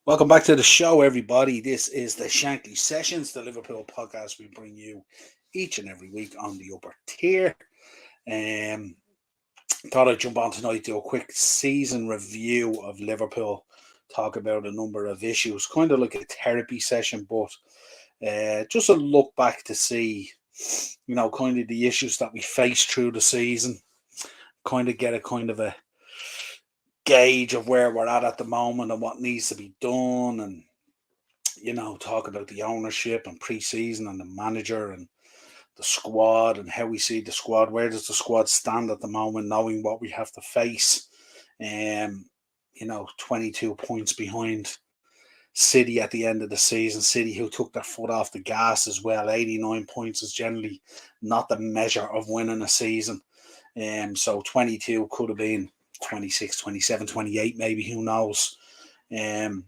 Welcome back to the show, everybody. This is the Shankly Sessions, the Liverpool podcast we bring you each and every week on the upper tier. Um, Thought I'd jump on tonight, do a quick season review of Liverpool, talk about a number of issues, kind of like a therapy session, but just a look back to see, kind of the issues that we faced through the season, kind of get a kind of a gauge of where we're at the moment and what needs to be done, and talk about the ownership and pre-season and the manager and the squad and how we see the squad. Where does the squad stand at the moment, knowing what we have to face? 22 points behind City at the end of the season. City, who took their foot off the gas as well. 89 points is generally not the measure of winning a season. So 22 could have been 26, 27, 28, maybe, who knows? Um,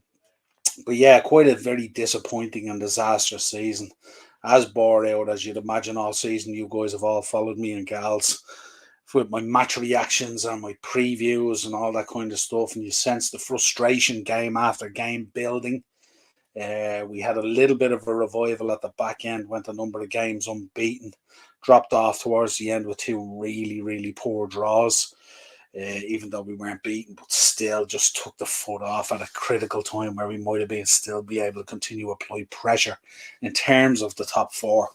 but yeah, quite a very disappointing and disastrous season. As bore out as you'd imagine all season. You guys have all followed me and gals with my match reactions and my previews and all that kind of stuff, and you sense the frustration game after game building. We had a little bit of a revival at the back end, went a number of games unbeaten, dropped off towards the end with two really, really poor draws. Even though we weren't beaten, but still just took the foot off at a critical time where we might have been still be able to continue to apply pressure in terms of the top four.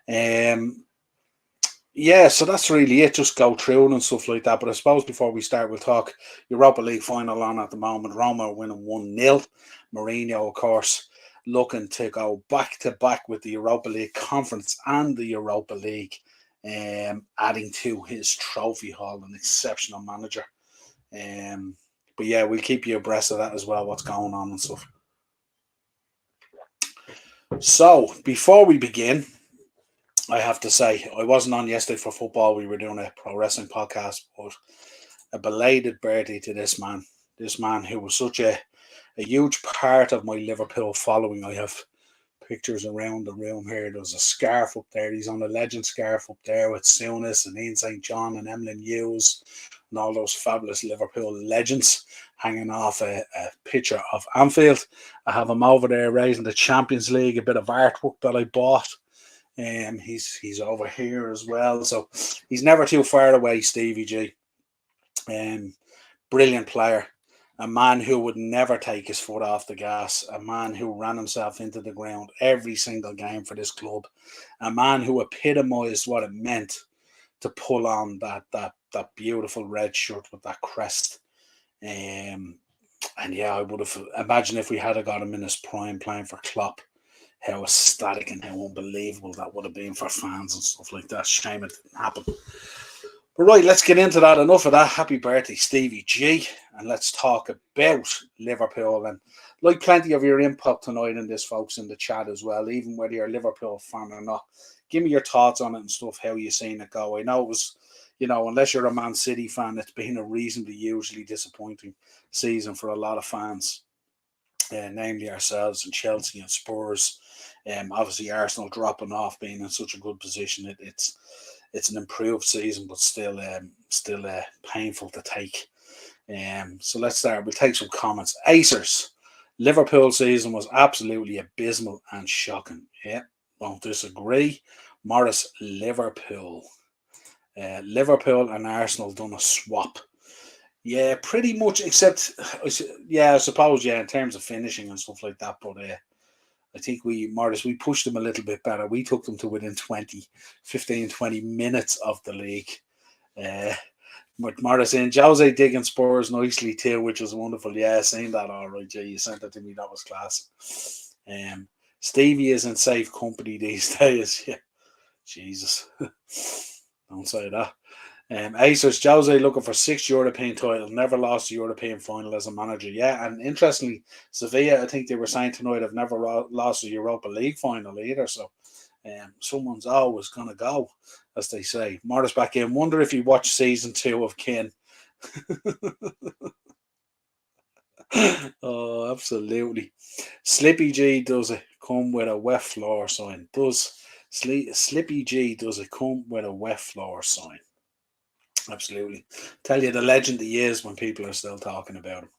Um, yeah, so that's really it. Just go through it and stuff like that. But I suppose before we start, we'll talk Europa League final on at the moment. Roma are winning 1-0. Mourinho, of course, looking to go back to back with the Europa League Conference and the Europa League, adding to his trophy haul. An exceptional manager. Um, but yeah, we'll keep you abreast of that as well, what's going on and stuff. So before we begin, I have to say I wasn't on yesterday for football. We were doing a pro wrestling podcast, but a belated birthday to this man. This man who was such a huge part of my Liverpool following. I have pictures around the room here. There's a scarf up there. He's on a legend scarf up there with Souness and Ian St. John and Emlyn Hughes and all those fabulous Liverpool legends hanging off a picture of Anfield. I have him over there raising the Champions League, a bit of artwork that I bought. He's over here as well. So he's never too far away, Stevie G. Brilliant player. A man who would never take his foot off the gas, a man who ran himself into the ground every single game for this club, a man who epitomised what it meant to pull on that beautiful red shirt with that crest. And yeah, I would have imagined if we had got him in his prime playing for Klopp, how ecstatic and how unbelievable that would have been for fans and stuff like that. Shame it didn't happen. But right, let's get into that. Enough of that. Happy birthday, Stevie G. And let's talk about Liverpool. And like plenty of your input tonight in this, folks, in the chat as well, even whether you're a Liverpool fan or not. Give me your thoughts on it and stuff, how you seen it go. I know it was, unless you're a Man City fan, it's been a reasonably hugely disappointing season for a lot of fans, namely ourselves and Chelsea and Spurs. Obviously, Arsenal dropping off, being in such a good position. It's an improved season, but still painful to take. So let's start. We'll take some comments. Acers, Liverpool season was absolutely abysmal and shocking. Yeah, won't disagree. Morris, Liverpool. Liverpool and Arsenal done a swap. Yeah, pretty much, except, I suppose, in terms of finishing and stuff like that, but I think we pushed them a little bit better. We took them to within 20 minutes of the league. With Morris in, Jose digging Spurs nicely too, which was wonderful. Yeah, seen that all right, Jay. You sent that to me. That was class. Stevie is in safe company these days. Yeah, Jesus. Don't say that. Acers, Jose looking for 6 European titles, never lost a European final as a manager. Yeah, and interestingly, Sevilla, I think they were saying tonight, have never lost a Europa League final either. So someone's always going to go, as they say. Morris back in. Wonder if you watched season 2 of Kin. Oh, absolutely. Slippy G, does it come with a wet floor sign? Slippy G, does it come with a wet floor sign? Absolutely. Tell you the legend he is when people are still talking about him.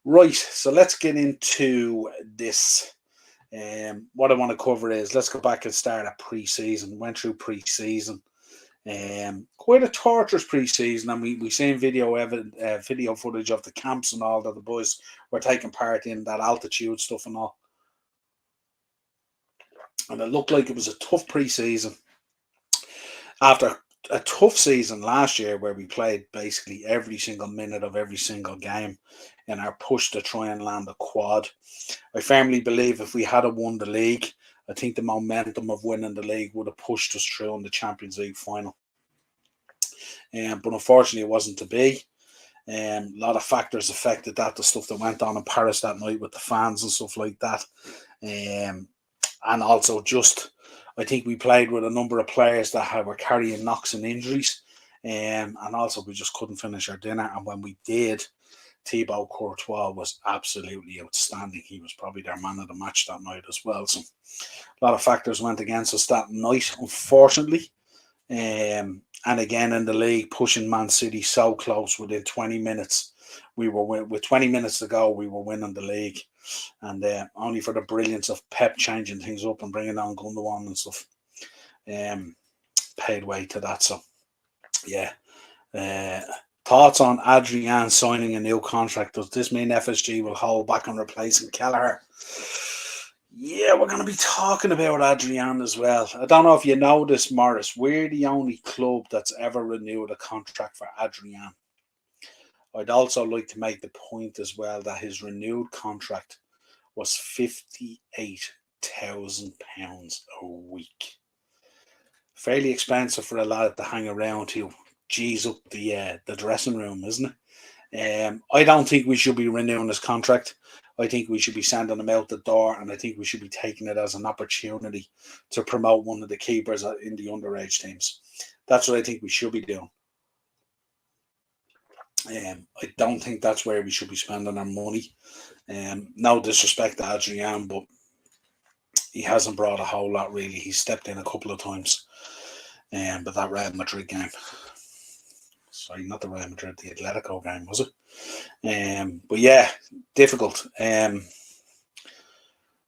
Right, so let's get into this. What I want to cover is let's go back and start at pre-season. Went through pre-season. Quite a torturous pre-season, and we seen video footage of the camps and all that the boys were taking part in, that altitude stuff and all. And it looked like it was a tough pre-season after a tough season last year where we played basically every single minute of every single game in our push to try and land a quad. I firmly believe if we had won the league, I think the momentum of winning the league would have pushed us through in the Champions League final. But unfortunately, it wasn't to be. A lot of factors affected that. The stuff that went on in Paris that night with the fans and stuff like that. And also just, I think we played with a number of players that were carrying knocks and injuries. And also we just couldn't finish our dinner. And when we did, Thibaut Courtois was absolutely outstanding. He was probably their man of the match that night as well. So a lot of factors went against us that night, unfortunately. And again in the league, pushing Man City so close within 20 minutes. We were with 20 minutes to go, we were winning the league. And only for the brilliance of Pep changing things up and bringing on Gundogan and stuff, paid way to that. So, yeah. Thoughts on Adrian signing a new contract? Does this mean FSG will hold back on replacing Kelleher? Yeah, we're going to be talking about Adrian as well. I don't know if you know this, Morris. We're the only club that's ever renewed a contract for Adrian. I'd also like to make the point as well that his renewed contract was £58,000 a week. Fairly expensive for a lad to hang around to G's up the dressing room, isn't it? I don't think we should be renewing his contract. I think we should be sending him out the door, and I think we should be taking it as an opportunity to promote one of the keepers in the underage teams. That's what I think we should be doing. I don't think that's where we should be spending our money. No disrespect to Adrian, but he hasn't brought a whole lot really. He stepped in a couple of times, but that Real Madrid game. Sorry, not the Real Madrid, the Atletico game, was it? But yeah, difficult.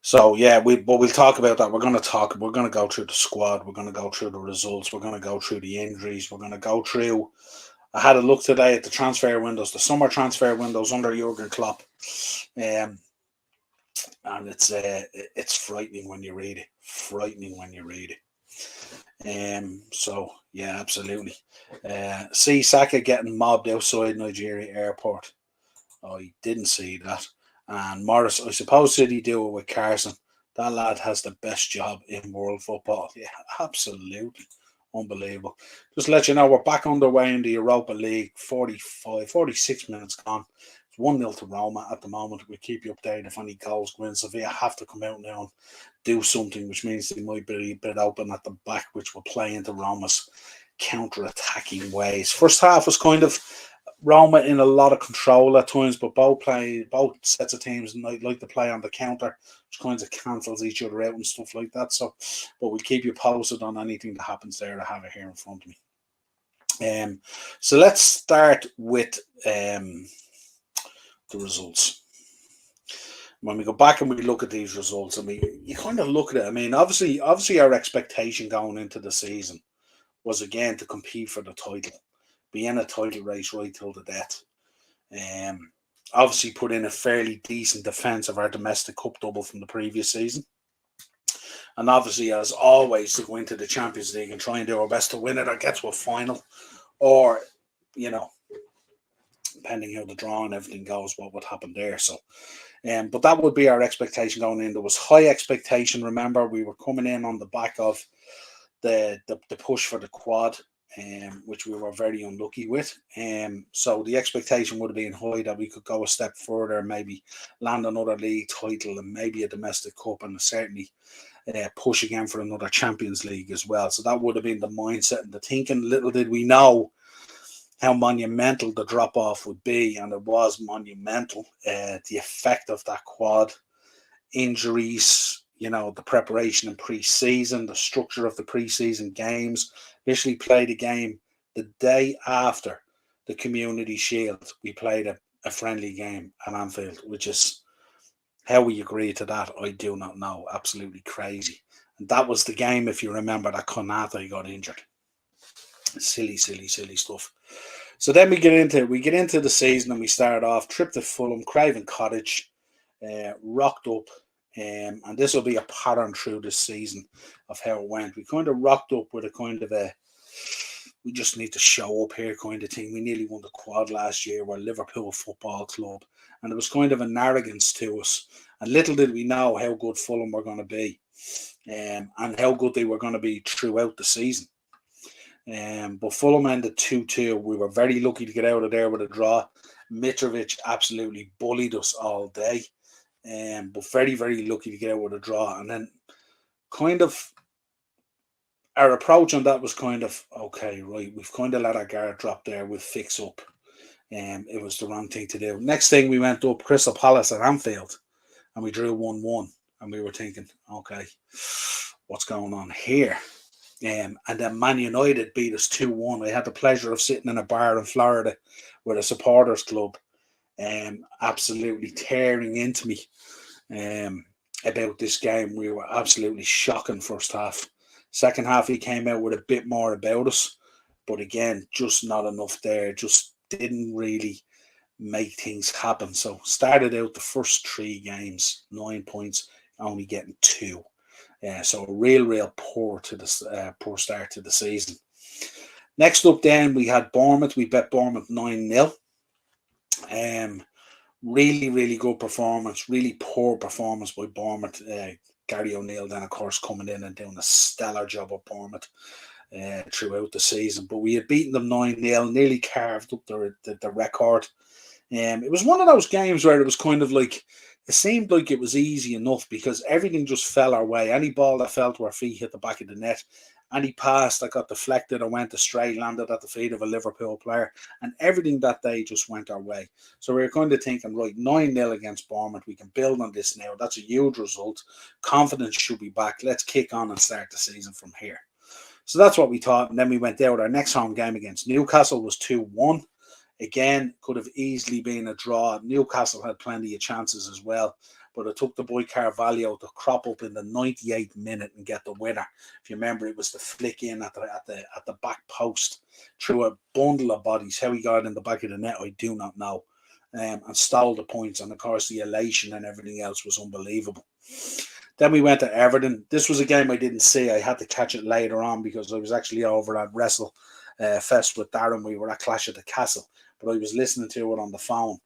So yeah, we'll talk about that. We're going to go through the squad. We're going to go through the results. We're going to go through the injuries. We're going to go through. I had a look today at the transfer windows, the summer transfer windows under Jurgen Klopp, and it's frightening when you read it. So yeah, absolutely. See Saka getting mobbed outside Nigeria airport. I didn't see that. And Morris, I suppose City do it with Carson. That lad has the best job in world football. Yeah, absolutely. Unbelievable. Just to let you know, we're back underway in the Europa League. 46 minutes gone. It's 1-0 to Roma at the moment. We keep you updated if any goals go in. Sevilla have to come out now and do something, which means they might be a bit open at the back, which will play into Roma's counter-attacking ways. First half was kind of Roma in a lot of control at times, but both sets of teams like to play on the counter, which kind of cancels each other out and stuff like that. So, but we'll keep you posted on anything that happens there. I have it here in front of me. So let's start with the results. When we go back and we look at these results, you kind of look at it. I mean, obviously our expectation going into the season was again to compete for the title. Be in a title race right till the death. Obviously put in a fairly decent defence of our domestic cup double from the previous season. And obviously, as always, to go into the Champions League and try and do our best to win it or get to a final. Or, depending how the draw and everything goes, what would happen there. So, but that would be our expectation going in. There was high expectation. Remember, we were coming in on the back of the push for the quad, which we were very unlucky with. So the expectation would have been high that we could go a step further, maybe land another league title and maybe a domestic cup, and certainly push again for another Champions League as well. So that would have been the mindset and the thinking. Little did we know how monumental the drop-off would be, and it was monumental. The effect of that quad, injuries, the preparation in pre-season, the structure of the pre-season games. Literally played a game the day after the Community Shield. We played a friendly game at Anfield, which is how we agreed to that. I do not know. Absolutely crazy. And that was the game, if you remember, that Konate got injured. Silly, silly, silly stuff. So then we get into the season and we start off trip to Fulham, Craven Cottage, rocked up, and this will be a pattern through this season of how it went. We kind of rocked up with a kind of a we just need to show up here kind of thing. We nearly won the quad last year. We're Liverpool Football Club, and there was kind of an arrogance to us. And little did we know how good Fulham were going to be, and how good they were going to be throughout the season. But Fulham ended 2-2. We were very lucky to get out of there with a draw. Mitrovic absolutely bullied us all day, but very, very lucky to get out with a draw. And then kind of our approach on that was kind of, okay, right, we've kind of let our guard drop there. We'll fix up. It was the wrong thing to do. Next thing, we went up Crystal Palace at Anfield, and we drew 1-1. And we were thinking, okay, what's going on here? And then Man United beat us 2-1. I had the pleasure of sitting in a bar in Florida with a supporters club, absolutely tearing into me about this game. We were absolutely shocking first half. Second half, he came out with a bit more about us, but again, just not enough there. Just didn't really make things happen. So started out the first 3 games, 9 points, only getting 2. So a real poor start to the season. Next up, then we had Bournemouth. We bet Bournemouth 9-0. Really good performance. Really poor performance by Bournemouth. Gary O'Neill then, of course, coming in and doing a stellar job at Bournemouth throughout the season. But we had beaten them 9-0, nearly carved up the record. It was one of those games where it was kind of like, it seemed like it was easy enough because everything just fell our way. Any ball that fell to our feet hit the back of the net. Any pass that got deflected or went astray landed at the feet of a Liverpool player. And everything that day just went our way. So we were kind of thinking, right, 9-0 against Bournemouth. We can build on this now. That's a huge result. Confidence should be back. Let's kick on and start the season from here. So that's what we thought. And then we went out. Our next home game against Newcastle was 2-1. Again, could have easily been a draw. Newcastle had plenty of chances as well, but it took the boy Carvalho to crop up in the 98th minute and get the winner. If you remember, it was the flick in at the back post through a bundle of bodies. How he got in the back of the net, I do not know, and stole the points. And of course, the elation and everything else was unbelievable. Then we went to Everton. This was a game I didn't see. I had to catch it later on because I was actually over at Wrestle Fest with Darren. We were at Clash of the Castle, but I was listening to it on the phone,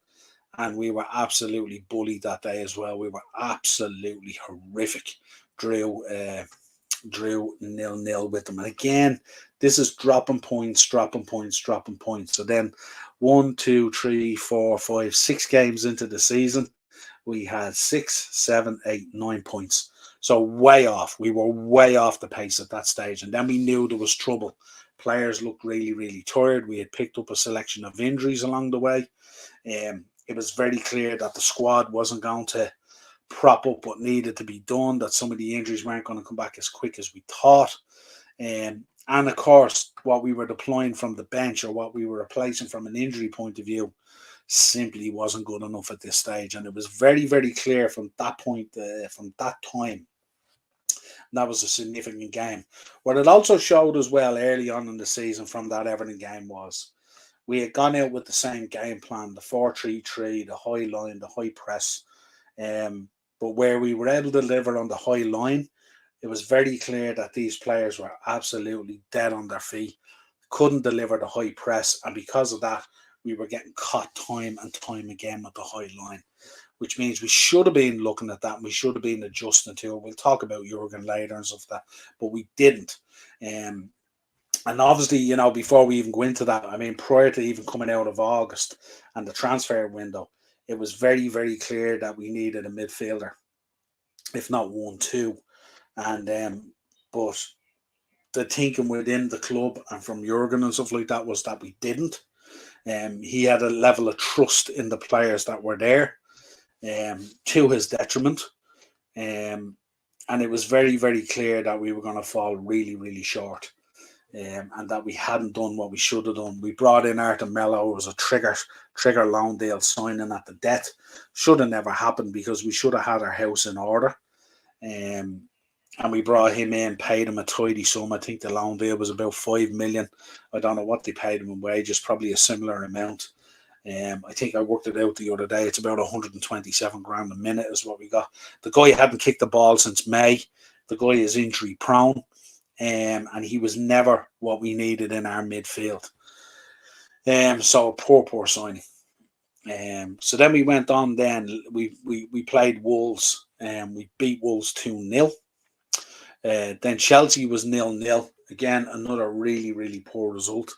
and we were absolutely bullied that day as well. We were absolutely horrific. Drew 0-0 with them. And again, this is dropping points. So then 1, 2, 3, 4, 5, 6 games into the season, we had 6, 7, 8, 9 points. So way off. We were way off the pace at that stage. And then we knew there was trouble. Players looked really tired. We had picked up a selection of injuries along the way. It was very clear that the squad wasn't going to prop up what needed to be done, that some of the injuries weren't going to come back as quick as we thought. And of course, what we were deploying from the bench or what we were replacing from an injury point of view simply wasn't good enough at this stage. And it was very clear from that point, from that time, that was a significant game. What it also showed as well early on in the season from that Everton game was we had gone out with the same game plan, the 4-3-3, the high line, the high press. But where we were able to deliver on the high line, it was very clear that these players were absolutely dead on their feet, couldn't deliver the high press. And because of that, we were getting caught time and time again with the high line, which means we should have been looking at that and we should have been adjusting to it. We'll talk about Jurgen later and stuff like that, but we didn't. And obviously, before we even go into that, I mean, prior to even coming out of August and the transfer window, it was very clear that we needed a midfielder, if not 1, 2. And but the thinking within the club and from Jurgen and stuff like that was that we didn't. He had a level of trust in the players that were there, to his detriment. And it was very clear that we were going to fall really short. and that we hadn't done what we should have done. We brought in Arthur Mello. It was a trigger loan deal signing at the death. Should have never happened because we should have had our house in order. And we brought him in, paid him a tidy sum. I think the loan deal was about 5 million. I don't know what they paid him in wages, probably a similar amount. I think I worked it out the other day. It's about 127 grand a minute is what we got. The guy hadn't kicked the ball since May. The guy is injury prone. And he was never what we needed in our midfield. So poor signing. So then we went on. Then we played Wolves, and we beat Wolves 2-0. Then Chelsea was 0-0. Again, another really poor result.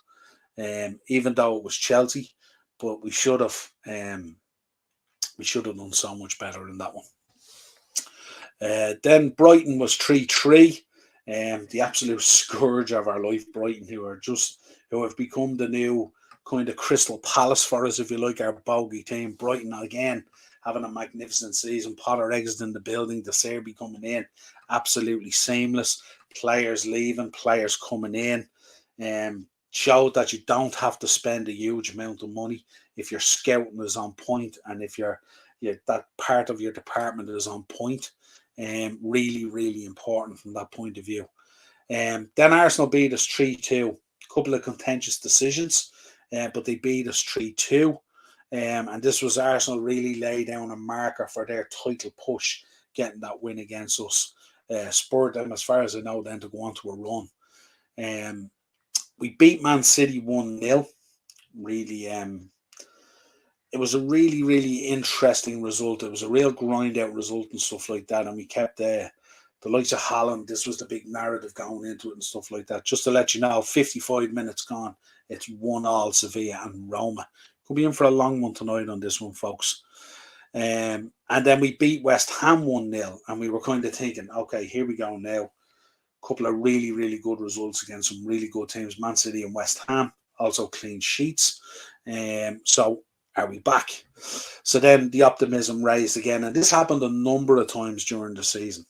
Even though it was Chelsea, but we should have done so much better than that one. Then Brighton was 3-3. The absolute scourge of our life, Brighton, who have become the new kind of Crystal Palace for us, if you like, our bogey team. Brighton again having a magnificent season. Potter exiting the building, De Serbi coming in, absolutely seamless. Players leaving, players coming in. Showed that you don't have to spend a huge amount of money if your scouting is on point and if that part of your department is on point. Really important from that point of view. Then Arsenal beat us 3-2. A couple of contentious decisions, but they beat us 3-2. And this was Arsenal really lay down a marker for their title push, getting that win against us. Spurred them, as far as I know, then to go on to a run. We beat Man City 1-0. Really, it was a really interesting result. It was a real grind out result and stuff like that. And we kept the likes of Haaland. This was the big narrative going into it and stuff like that. Just to let you know, 55 minutes gone. It's 1-1 Sevilla and Roma. Could be in for a long one tonight on this one, folks. And then we beat West Ham 1-0. And we were kind of thinking, okay, here we go now. Couple of really good results against some really good teams, Man City and West Ham, also clean sheets. So are we back? So then the optimism raised again, and this happened a number of times during the season.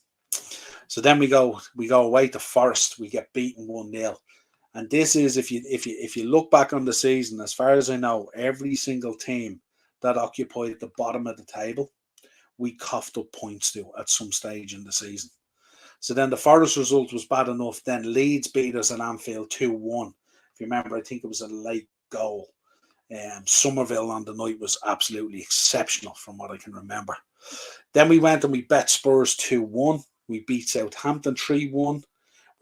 So then we go away to Forest, we get beaten 1-0. And this is, if you look back on the season, as far as I know, every single team that occupied the bottom of the table, we coughed up points to at some stage in the season. So then the Forest result was bad enough. Then Leeds beat us at Anfield 2-1. If you remember, I think it was a late goal. Somerville on the night was absolutely exceptional from what I can remember. Then we went and we bet Spurs 2-1. We beat Southampton 3-1.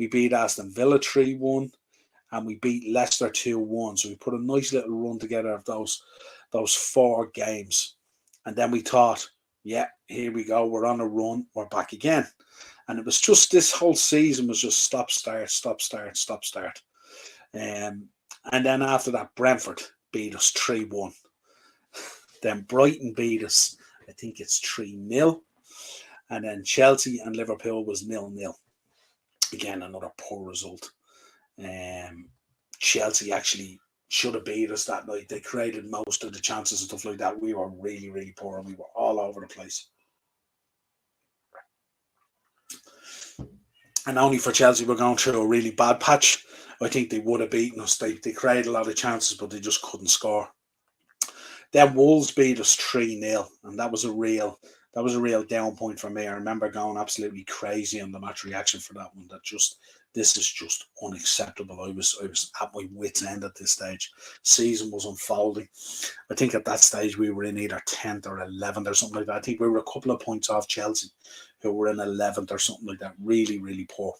We beat Aston Villa 3-1. And we beat Leicester 2-1. So we put a nice little run together of those 4 games. And then we thought, yeah, here we go. We're on a run. We're back again. And it was just, this whole season was just stop, start. And then after that, Brentford beat us 3-1. Then Brighton beat us, I think it's 3-0. And then Chelsea and Liverpool was 0-0. Again, another poor result. Chelsea actually should have beat us that night. They created most of the chances and stuff like that. We were really poor and we were all over the place. And only for Chelsea, we're going through a really bad patch. I think they would have beaten us. They created a lot of chances, but they just couldn't score. Then Wolves beat us 3-0, and that was a real down point for me. I remember going absolutely crazy on the match reaction for that one. This is just unacceptable. I was at my wit's end at this stage. Season was unfolding. I think at that stage we were in either 10th or 11th or something like that. I think we were a couple of points off Chelsea, who were in 11th or something like that. Really poor.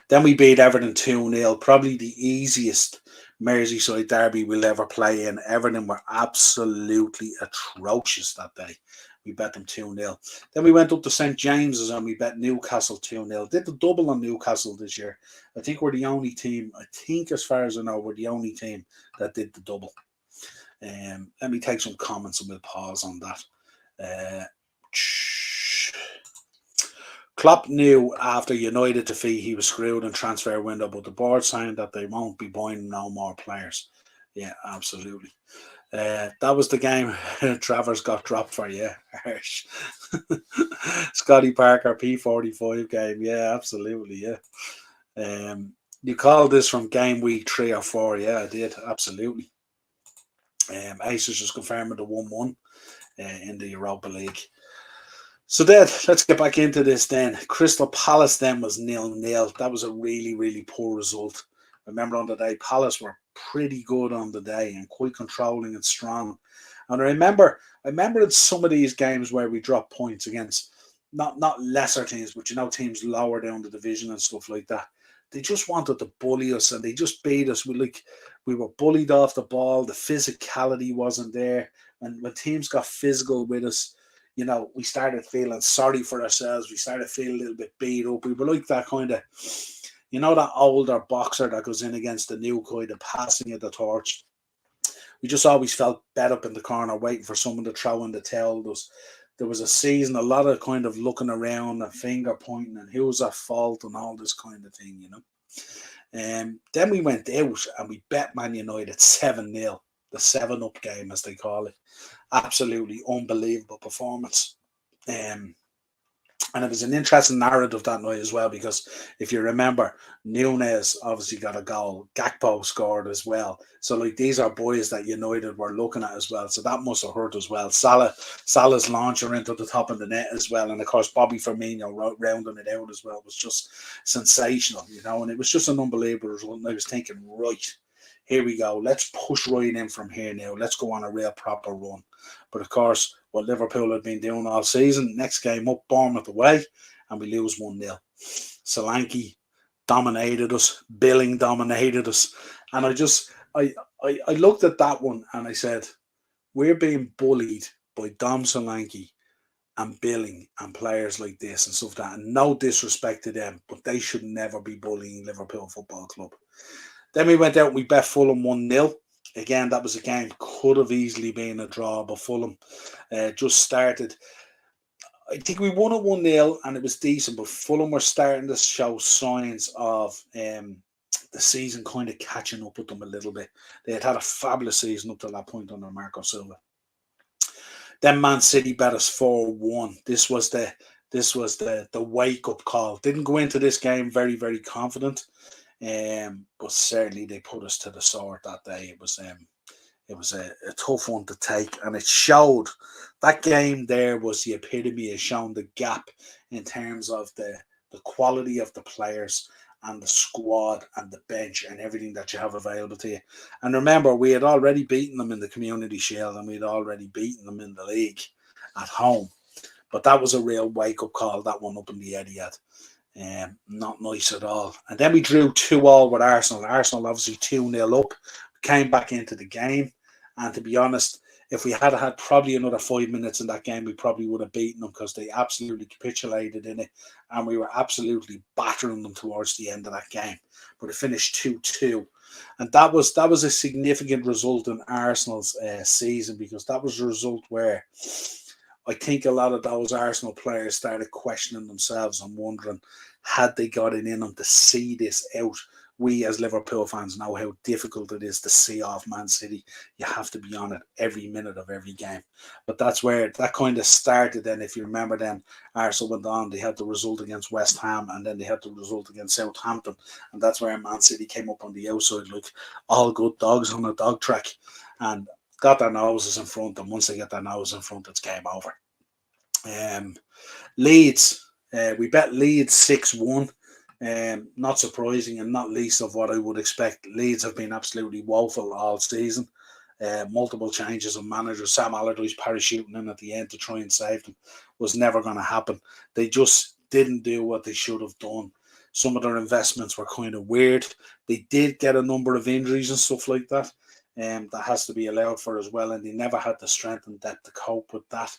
Then we beat Everton 2-0. Probably the easiest Merseyside derby we'll ever play in. Everton were absolutely atrocious that day. We bet them 2-0. Then we went up to St. James's and we bet Newcastle 2-0. Did the double on Newcastle this year. I think we're the only team, as far as I know, we're the only team that did the double. Let me take some comments and we'll pause on that. Klopp knew after United defeat he was screwed in transfer window, but the board saying that they won't be buying no more players. Yeah, absolutely. That was the game Travers got dropped for, yeah. Scotty Parker P45 game, yeah, absolutely, yeah. You called this from game week 3 or 4. Yeah, I did. Absolutely. Aces just confirming the 1-1 in the Europa League. So then, let's get back into this then. Crystal Palace then was 0-0. That was a really, really poor result. Remember on the day, Palace were pretty good on the day and quite controlling and strong. And I remember in some of these games where we dropped points against not lesser teams, but teams lower down the division and stuff like that. They just wanted to bully us and they just beat us. We were bullied off the ball. The physicality wasn't there. And when teams got physical with us, we started feeling sorry for ourselves. We started feeling a little bit beat up. We were like that kind of, that older boxer that goes in against the new kind of passing of the torch. We just always felt bed up in the corner waiting for someone to throw in the towel. There was a season, a lot of kind of looking around and finger pointing and who was at fault and all this kind of thing, Then we went out and we bet Man United 7-0, the 7-up game as they call it. Absolutely unbelievable performance. And it was an interesting narrative that night as well, because if you remember, Nunez obviously got a goal. Gakpo scored as well. So, these are boys that United were looking at as well. So that must have hurt as well. Salah's launcher into the top of the net as well. And, of course, Bobby Firmino rounding it out as well was just sensational, And it was just an unbelievable result. And I was thinking, right, here we go. Let's push right in from here now. Let's go on a real proper run. But, of course, what Liverpool had been doing all season, next game up, Bournemouth away, and we lose 1-0. Solanke dominated us. Billing dominated us. And I looked at that one and I said, we're being bullied by Dom Solanke and Billing and players like this and stuff like that. And no disrespect to them, but they should never be bullying Liverpool Football Club. Then we went out and we bet Fulham 1-0. Again, that was a game, could have easily been a draw, but Fulham just started. I think we won at 1-0 and it was decent, but Fulham were starting to show signs of the season kind of catching up with them a little bit. They had a fabulous season up to that point under Marco Silva. Then Man City bet us 4-1. This was the wake-up call. Didn't go into this game very, very confident. But certainly they put us to the sword that day. It was a tough one to take, and it showed that game there was the epitome of showing the gap in terms of the quality of the players and the squad and the bench and everything that you have available to you. And remember, we had already beaten them in the Community Shield and we had already beaten them in the league at home. But that was a real wake-up call, that one up in the Etihad. Not nice at all. And then we drew 2-2 with Arsenal. Arsenal obviously 2-0 up, came back into the game. And to be honest, if we had had probably another 5 minutes in that game, we probably would have beaten them because they absolutely capitulated in it. And we were absolutely battering them towards the end of that game. But it finished 2-2. And that was a significant result in Arsenal's season, because that was a result where I think a lot of those Arsenal players started questioning themselves and wondering, had they got it in them to see this out? We as Liverpool fans know how difficult it is to see off Man City. You have to be on it every minute of every game. But that's where that kind of started. Then, if you remember, then Arsenal went on. They had the result against West Ham, and then they had the result against Southampton. And that's where Man City came up on the outside like all good dogs on a dog track. And got their noses in front, and once they get their nose in front, it's game over. Leeds, we bet Leeds 6-1. Not surprising, and not least of what I would expect. Leeds have been absolutely woeful all season. Multiple changes of managers. Sam Allardyce parachuting in at the end to try and save them was never going to happen. They just didn't do what they should have done. Some of their investments were kind of weird. They did get a number of injuries and stuff like that. That has to be allowed for as well, and they never had the strength and depth to cope with that.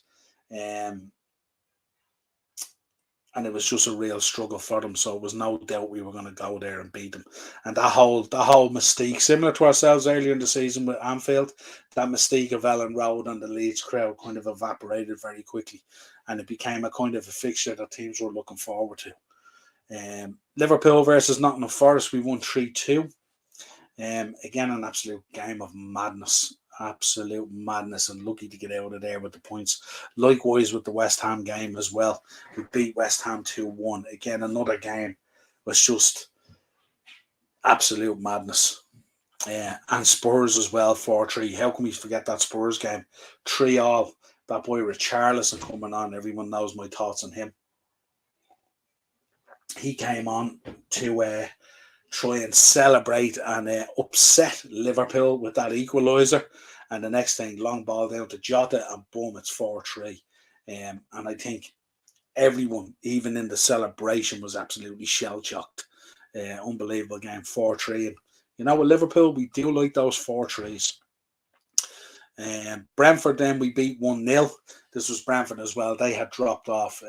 And it was just a real struggle for them. So it was no doubt we were going to go there and beat them. And that whole mystique, similar to ourselves earlier in the season with Anfield, that mystique of Ellen Road and the Leeds crowd kind of evaporated very quickly, and it became a kind of a fixture that teams were looking forward to. Liverpool versus Nottingham Forest, we won 3-2. Again, an absolute game of madness. Absolute madness, and lucky to get out of there with the points. Likewise with the West Ham game as well. We beat West Ham 2-1. Again, another game was just Absolute madness. And Spurs as well, 4-3. How can we forget that Spurs game? 3-all. That boy Richarlison coming on. Everyone knows my thoughts on him. He came on to try and celebrate and upset Liverpool with that equaliser. And the next thing, long ball down to Jota, and boom, it's 4-3. And I think everyone, even in the celebration, was absolutely shell-shocked. Unbelievable game, 4-3. And you know, with Liverpool, we do like those 4-3s. Brentford, then we beat 1-0. This was Brentford as well. They had dropped off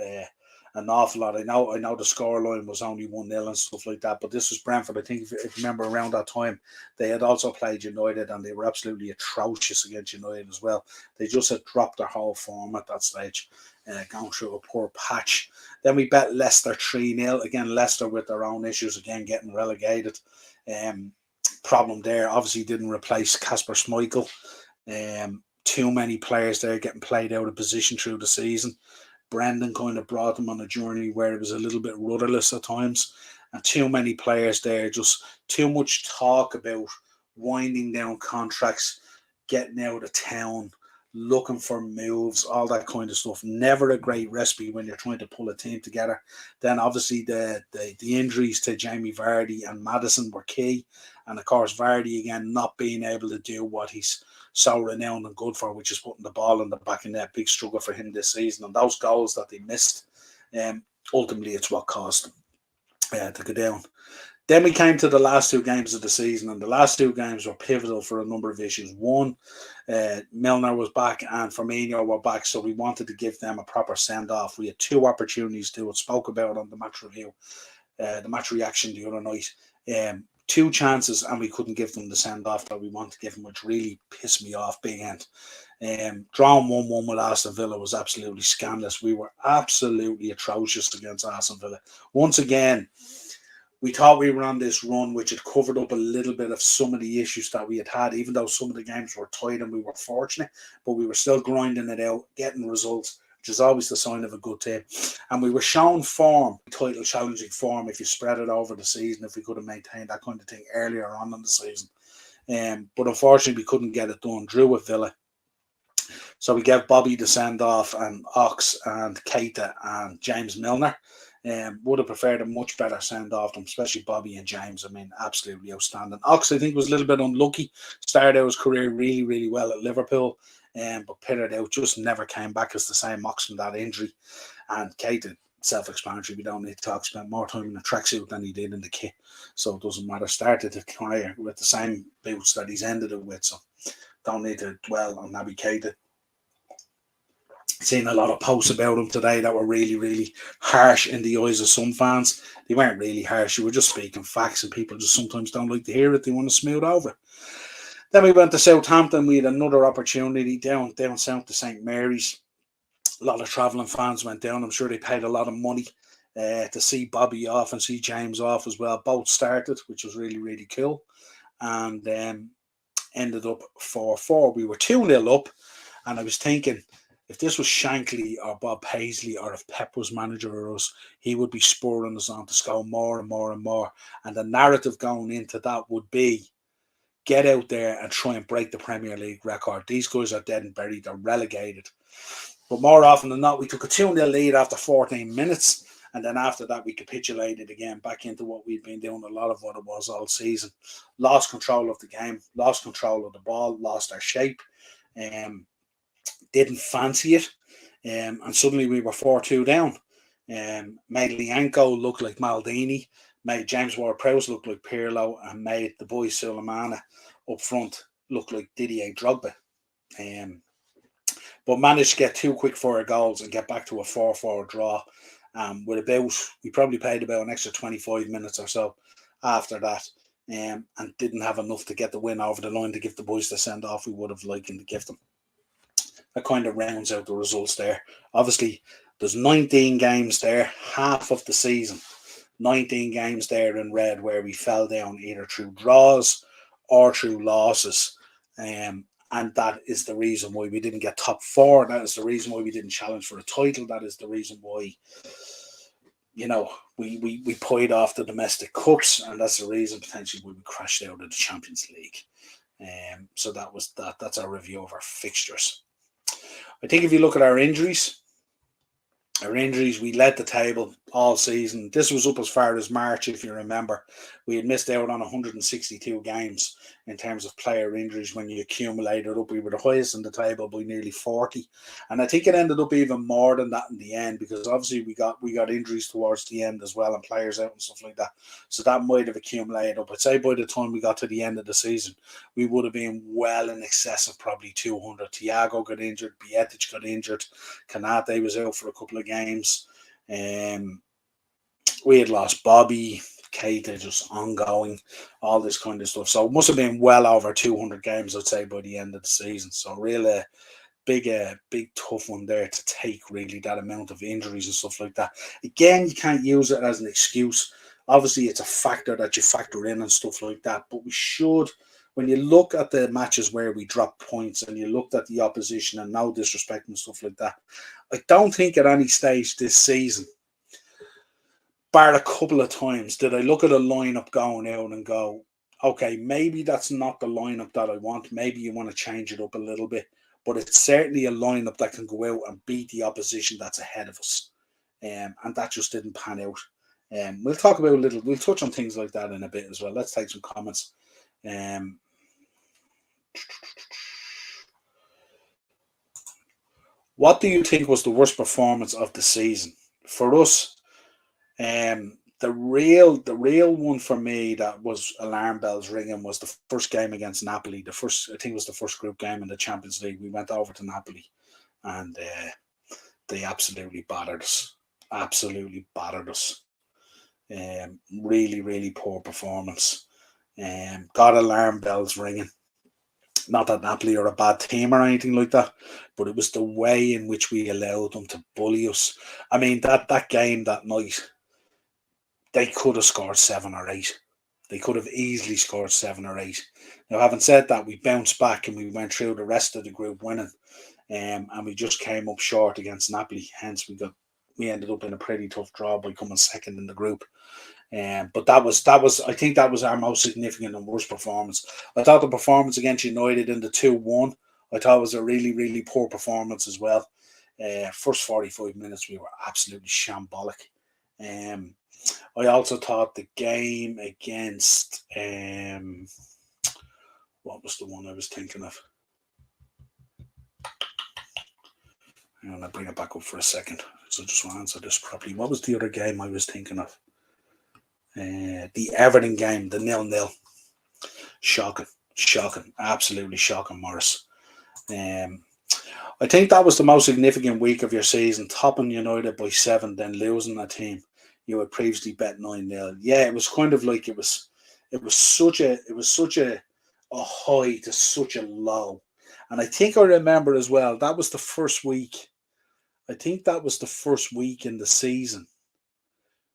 an awful lot. I know the scoreline was only 1-0 and stuff like that, but this was Brentford. I think if you remember around that time, they had also played United and they were absolutely atrocious against United as well. They just had dropped their whole form at that stage, going through a poor patch. Then we bet Leicester 3-0. Again, Leicester with their own issues, again getting relegated. Problem there, obviously didn't replace Kasper Schmeichel. Too many players there getting played out of position through the season. Brendan kind of brought them on a journey where it was a little bit rudderless at times, and too many players there, just too much talk about winding down contracts, getting out of town, looking for moves, all that kind of stuff. Never a great recipe when you're trying to pull a team together. Then obviously the injuries to Jamie Vardy and Maddison were key, and of course Vardy again not being able to do what he's so renowned and good for, which is putting the ball in the back of net. Big struggle for him this season, and those goals that they missed, ultimately it's what caused them to go down. Then we came to the last two games of the season, and the last two games were pivotal for a number of issues. One, Milner was back and Firmino were back, so we wanted to give them a proper send-off. We had two opportunities to it, spoke about on the match review, the match reaction the other night. Two chances, and we couldn't give them the send-off that we wanted to give them, which really pissed me off big end. Drawing 1-1 with Aston Villa was absolutely scandalous. We were absolutely atrocious against Aston Villa. Once again, we thought we were on this run, which had covered up a little bit of some of the issues that we had, even though some of the games were tight and we were fortunate, but we were still grinding it out, getting results, which is always the sign of a good team. And we were shown form, title challenging form, if you spread it over the season, if we could have maintained that kind of thing earlier on in the season. But unfortunately, we couldn't get it done. Drew with Villa. So we gave Bobby the send-off, and Ox and Keita and James Milner. Would have preferred a much better send-off them, especially Bobby and James. I mean, absolutely outstanding. Ox, I think, was a little bit unlucky. Started out his career really, really well at Liverpool, but pitted out, just never came back as the same Ox from that injury. And Keita, self-explanatory, we don't need to talk, spent more time in the tracksuit than he did in the kit, so it doesn't matter. Started the career with the same boots that he's ended it with, so don't need to dwell on Naby Keita. Seen a lot of posts about him today that were really, really harsh in the eyes of some fans. They weren't really harsh. You were just speaking facts, and people just sometimes don't like to hear it. They want to smooth over. Then we went to Southampton. We had another opportunity down south to St. Mary's. A lot of travelling fans went down. I'm sure they paid a lot of money to see Bobby off and see James off as well. Both started, which was really, really cool. And ended up 4-4. We were 2-0 up, and I was thinking, if this was Shankly or Bob Paisley, or if Pep was manager of us, he would be spurring us on to score more and more and more. And the narrative going into that would be, get out there and try and break the Premier League record. These guys are dead and buried. They're relegated. But more often than not, we took a 2-0 lead after 14 minutes. And then after that, we capitulated again back into what we'd been doing, a lot of what it was all season. Lost control of the game, lost control of the ball, lost our shape. Didn't fancy it, and suddenly we were 4-2 down. Made Lianco look like Maldini, made James Ward-Prowse look like Pirlo, and made the boy Sulemana up front look like Didier Drogba. But managed to get 2 quick fire goals and get back to a 4-4 draw. We probably played about an extra 25 minutes or so after that, and didn't have enough to get the win over the line to give the boys the send-off we would have liked to give them. That kind of rounds out the results there. Obviously, there's 19 games there, half of the season. 19 games there in red where we fell down either through draws or through losses. And that is the reason why we didn't get top 4. That is the reason why we didn't challenge for a title. That is the reason why we pied off the domestic cups, and that's the reason potentially we crashed out of the Champions League. So that was that. That's our review of our fixtures. I think if you look at our injuries, we led the table all season. This was up as far as March, if you remember. We had missed out on 162 games in terms of player injuries. When you accumulate it up, we were the highest in the table by nearly 40. And I think it ended up even more than that in the end, because obviously we got injuries towards the end as well, and players out and stuff like that. So that might have accumulated up. I'd say by the time we got to the end of the season, we would have been well in excess of probably 200. Thiago got injured, Bietic got injured, Kanate was out for a couple of games. We had lost Bobby, Keita, just ongoing, all this kind of stuff. So it must have been well over 200 games, I'd say, by the end of the season. So really big tough one there to take, really, that amount of injuries and stuff like that. Again, you can't use it as an excuse. Obviously, it's a factor that you factor in and stuff like that. But we should, when you look at the matches where we dropped points and you looked at the opposition, and no disrespect and stuff like that, I don't think at any stage this season, bar a couple of times, did I look at a lineup going out and go, okay, maybe that's not the lineup that I want. Maybe you want to change it up a little bit. But it's certainly a lineup that can go out and beat the opposition that's ahead of us. And that just didn't pan out. We'll talk about we'll touch on things like that in a bit as well. Let's take some comments. What do you think was the worst performance of the season? For us, the real one for me that was alarm bells ringing was the first game against Napoli. I think it was the first group game in the Champions League. We went over to Napoli, and they absolutely battered us. Really, really poor performance. Got alarm bells ringing. Not that Napoli are a bad team or anything like that, but it was the way in which we allowed them to bully us. I mean, that game that night, they could have scored 7 or 8. They could have easily scored 7 or 8. Now, having said that, we bounced back and we went through the rest of the group winning, and we just came up short against Napoli. Hence, we ended up in a pretty tough draw by coming second in the group. But that was I think that was our most significant and worst performance. I thought the performance against United in the 2-1, I thought was a really, really poor performance as well. First 45 minutes we were absolutely shambolic. I also thought the game against what was the one I was thinking of? I'm going to bring it back up for a second, so I just want to answer this properly. What was the other game I was thinking of? The Everton game, the 0-0. Shocking, absolutely shocking, Morris. I think that was the most significant week of your season, topping United by 7, then losing a team you had previously bet 9-0. Yeah, it was kind of like it was such a high to such a low. And I think I remember as well, that was the first week. I think that was the first week in the season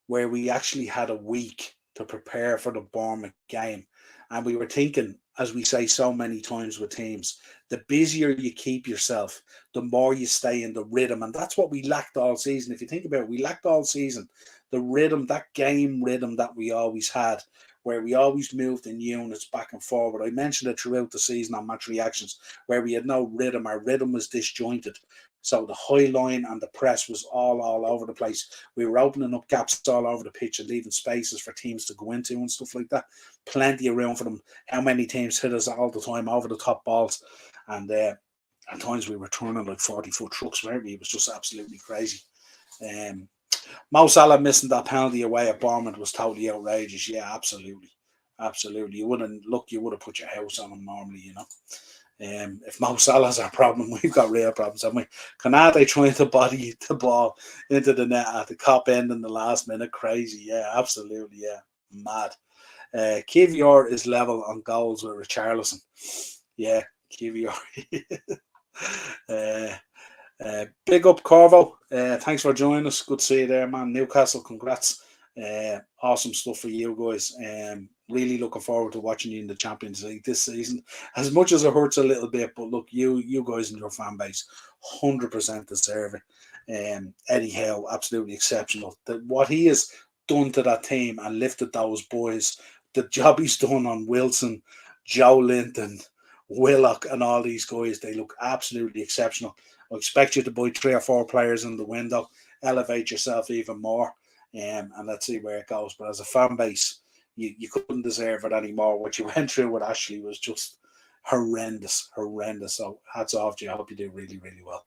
where we actually had a week to prepare for the Bournemouth game. And we were thinking, as we say so many times with teams, the busier you keep yourself, the more you stay in the rhythm. And that's what we lacked all season. If you think about it, we lacked all season the rhythm, that game rhythm that we always had, where we always moved in units back and forward. I mentioned it throughout the season on Match Reactions, where we had no rhythm. Our rhythm was disjointed. So the high line and the press was all over the place. We were opening up gaps all over the pitch and leaving spaces for teams to go into and stuff like that. Plenty of room for them. How many teams hit us all the time over the top balls? And at times we were turning like 40-foot trucks, weren't we? It was just absolutely crazy. Mo Salah missing that penalty away at Bournemouth was totally outrageous. Yeah, absolutely. You would have put your house on him normally, you know. If Mo Salah's our problem, we've got real problems, haven't we? Kanate trying to body the ball into the net at the cop end in the last minute. Crazy. Yeah, absolutely. Yeah, mad. Kivior is level on goals with Richarlison. Yeah, Kivior. Big up Corvo. Thanks for joining us. Good to see you there, man. Newcastle, congrats. Awesome stuff for you guys. Really looking forward to watching you in the Champions League this season. As much as it hurts a little bit, but look, you guys and your fan base, 100% deserve it. Eddie Howe, absolutely exceptional. What he has done to that team and lifted those boys, the job he's done on Wilson, Joe Linton, Willock, and all these guys, they look absolutely exceptional. I expect you to buy 3 or 4 players in the window, elevate yourself even more, and let's see where it goes. But as a fan base, you couldn't deserve it anymore. What you went through with Ashley was just horrendous. So hats off to you. I hope you do really, really well.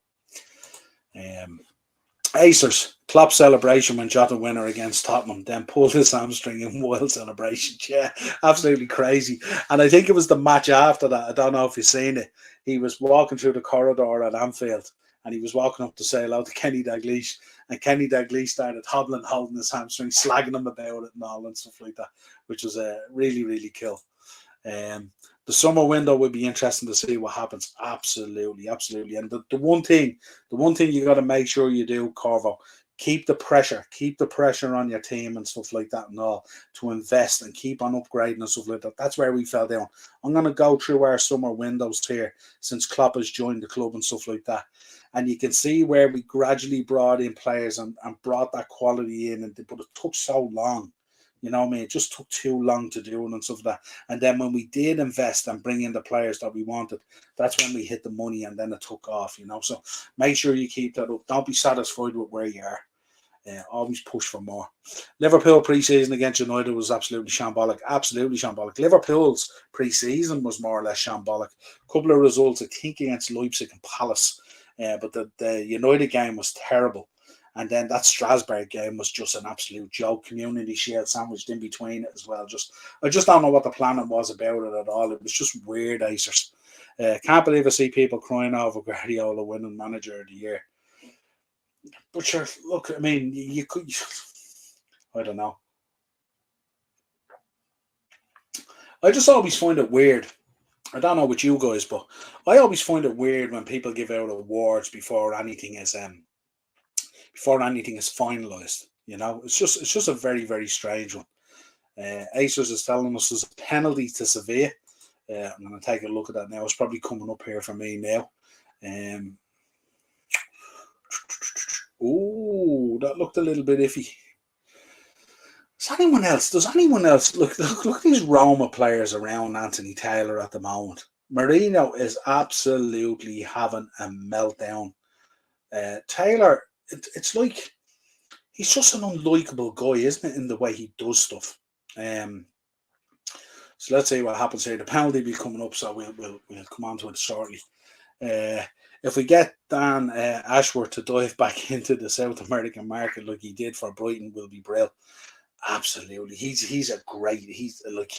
Acers, Klopp celebration when Jota winner against Tottenham, then pulled his hamstring in wild celebration. Yeah, absolutely crazy. And I think it was the match after that. I don't know if you've seen it. He was walking through the corridor at Anfield and he was walking up to say hello to Kenny Dalglish. And Kenny Dalglish started hobbling, holding his hamstring, slagging him about it and all and stuff like that, which was really, really cool. The summer window would be interesting to see what happens. Absolutely. And the one thing you got to make sure you do, Corvo, keep the pressure on your team and stuff like that and all, to invest and keep on upgrading and stuff like that. That's where we fell down. I'm going to go through our summer windows here since Klopp has joined the club and stuff like that. And you can see where we gradually brought in players and brought that quality in, but it took so long. You know what I mean? It just took too long to do it and stuff like that. And then when we did invest and bring in the players that we wanted, that's when we hit the money and then it took off, you know. So make sure you keep that up. Don't be satisfied with where you are. Always push for more. Liverpool pre-season against United was absolutely shambolic. Liverpool's pre-season was more or less shambolic. A couple of results, I think, against Leipzig and Palace. But the United game was terrible. And then that Strasbourg game was just an absolute joke. Community Shield sandwiched in between it as well. I just don't know what the planning was about it at all. It was just weird, Acers. Can't believe I see people crying over Guardiola winning Manager of the Year. But sure, look, I mean, you could... I don't know. I just always find it weird. I don't know with you guys, but I always find it weird when people give out awards before anything is finalised. You know, it's just a very, very strange one. Acers is telling us there's a penalty to Sevilla. I'm going to take a look at that now. It's probably coming up here for me now. Oh, that looked a little bit iffy. Does anyone else look at these Roma players around Anthony Taylor at the moment? Marino is absolutely having a meltdown. Taylor, it's like he's just an unlikable guy, isn't it, in the way he does stuff. So let's see what happens here. The penalty will be coming up, so we'll come on to it shortly. If we get Dan Ashworth to dive back into the South American market like he did for Brighton, will be brilliant. Absolutely, he's like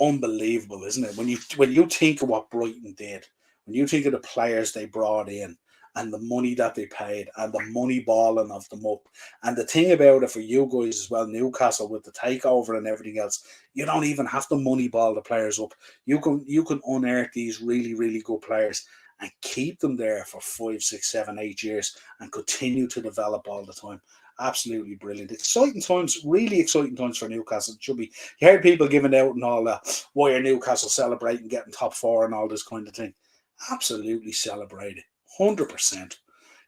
unbelievable, isn't it? When you think of what Brighton did, when you think of the players they brought in, and the money that they paid, and the money balling of them up. And the thing about it for you guys as well, Newcastle, with the takeover and everything else, you don't even have to money ball the players up. You can unearth these really, really good players and keep them there for 5, 6, 7, 8 years and continue to develop all the time. Absolutely brilliant. Exciting times, really exciting times for Newcastle. It should be. You heard people giving out and all that. Why are Newcastle celebrating getting top 4 and all this kind of thing? Absolutely celebrated. 100%.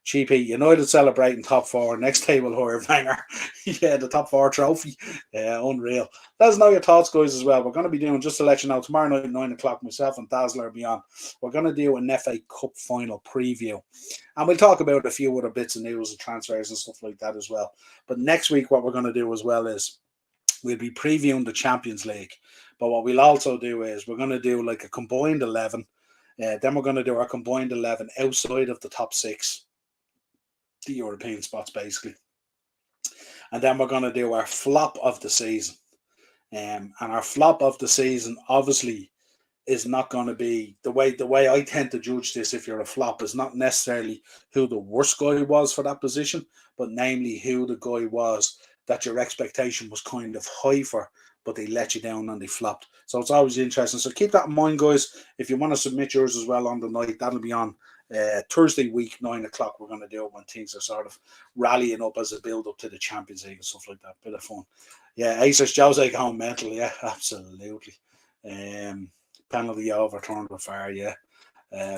GP, United celebrating top 4. Next day we'll hear Wenger. Yeah, the top 4 trophy. Unreal. Let us know your thoughts, guys, as well. We're going to be doing, just to let you know, tomorrow night at 9 o'clock, myself and Dazzler will be on. We're going to do an FA Cup final preview. And we'll talk about a few other bits of news and transfers and stuff like that as well. But next week, what we're going to do as well is we'll be previewing the Champions League. But what we'll also do is we're going to do like a combined 11. Then we're going to do our combined 11 outside of the top 6, the European spots basically. And then we're going to do our flop of the season. And our flop of the season obviously is not going to be the way I tend to judge this. If you're a flop, is not necessarily who the worst guy was for that position, but namely who the guy was that your expectation was kind of high for, but they let you down and they flopped. So it's always interesting. So keep that in mind, guys. If you want to submit yours as well on the night, that'll be on Thursday week, 9 o'clock, we're going to do it when things are sort of rallying up as a build up to the Champions League and stuff like that. Bit of fun. Yeah, Acers, Jose going mental. Yeah, absolutely. Penalty overturned with VAR. Yeah.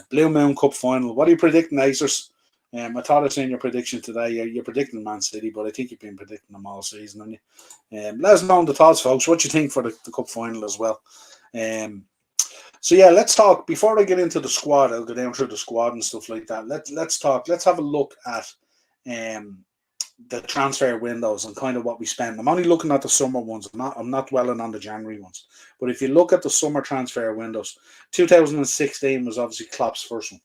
Blue Moon Cup final. What are you predicting, Acers? I thought I seen your prediction today. You're predicting Man City, but I think you've been predicting them all season, haven't you? Let us know in the thoughts, folks. What you think for the cup final as well. So yeah, let's talk. Before I get into the squad, I'll go down through the squad and stuff like that. Let's talk. Let's have a look at the transfer windows and kind of what we spend. I'm only looking at the summer ones. I'm not dwelling on the January ones. But if you look at the summer transfer windows, 2016 was obviously Klopp's first one.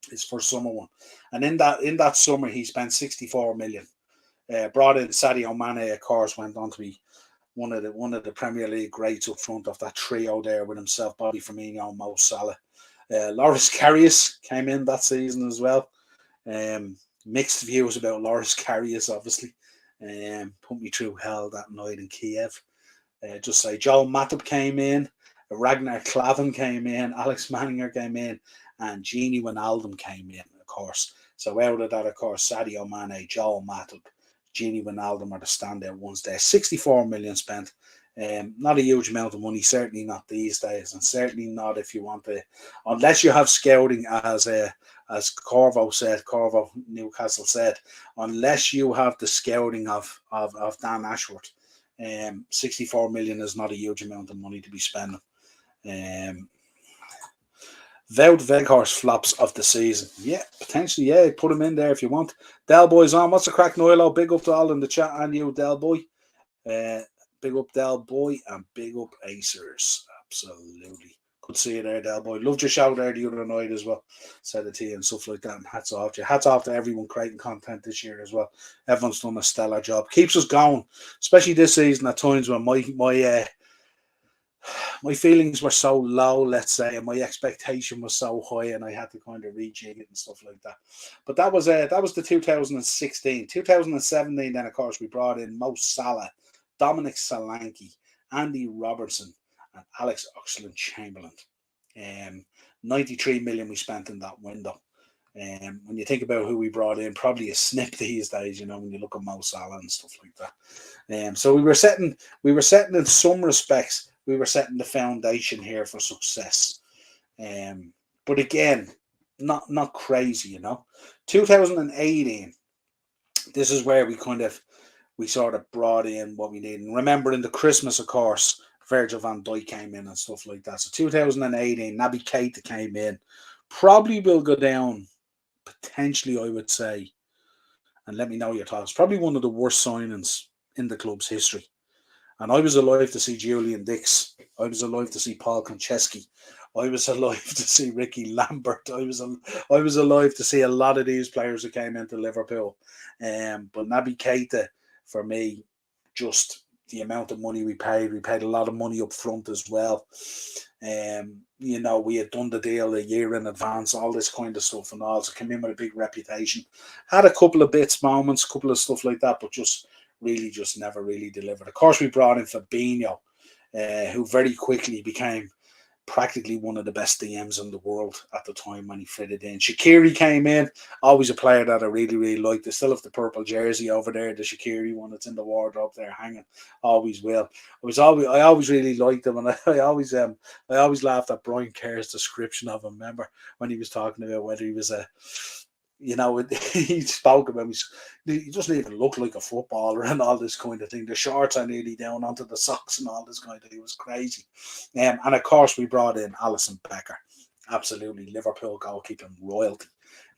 His first summer one. And in that summer he spent 64 million. Brought in Sadio Mane, of course, went on to be one of the Premier League greats up front of that trio there with himself, Bobby Firmino, Mo Salah. Loris Karius came in that season as well. Mixed views about Loris Karius, obviously. Put me through hell that night in Kiev. Just say Joel Matip came in, Ragnar Klavan came in, Alex Manninger came in, and Gini Wijnaldum came in, of course. So out of that, of course, Sadio Mane, Joel Matip, Gini Wijnaldum are the standout ones there. 64 million spent. Not a huge amount of money, certainly not these days, and certainly not if you want to, unless you have scouting as Corvo Newcastle said, unless you have the scouting of Dan Ashworth. 64 million is not a huge amount of money to be spending. Wout Weghorst flops of the season. Yeah, potentially, yeah. Put him in there if you want. Del Boy's on. What's the crack, Niall? Big up to all in the chat and you, Del Boy. Big up Del Boy and big up Acers. Absolutely. Good to see you there, Del Boy. Loved your shout there the other night as well. Said it to you and stuff like that. And hats off to you. Hats off to everyone creating content this year as well. Everyone's done a stellar job. Keeps us going, especially this season at times when my feelings were so low, let's say, and my expectation was so high, and I had to kind of rejig it and stuff like that. But that was the 2016. 2017, then of course we brought in Mo Salah, Dominic Solanke, Andy Robertson, and Alex Oxlade-Chamberlain. 93 million we spent in that window. When you think about who we brought in, probably a snip these days, when you look at Mo Salah and stuff like that. So we were setting in some respects, we were setting the foundation here for success. But again, not crazy, 2018, this is where we sort of brought in what we needed. And remember in the Christmas, of course, Virgil van Dijk came in and stuff like that. So 2018, Naby Keita came in. Probably will go down, potentially, I would say, and let me know your thoughts. Probably one of the worst signings in the club's history. And I was alive to see Julian Dix. I was alive to see Paul Konchesky. I was alive to see Ricky Lambert. I was alive to see a lot of these players who came into Liverpool. But Naby Keita, for me, just the amount of money we paid a lot of money up front as well. We had done the deal a year in advance, all this kind of stuff, and also came in with a big reputation. Had a couple of moments, a couple of stuff like that, but just never really delivered. Of course, we brought in Fabinho, who very quickly became practically one of the best DMs in the world at the time when he fitted in. Shaqiri came in, always a player that I really, really liked. I still have the purple jersey over there, the Shaqiri one that's in the wardrobe there hanging. Always will. I always really liked him, and I always laughed at Brian Kerr's description of him. Remember when he was talking about whether he was he spoke about he doesn't even look like a footballer and all this kind of thing. The shorts are nearly down onto the socks and all this kind of thing. It was crazy. And of course we brought in Alisson Becker. Absolutely Liverpool goalkeeping royalty.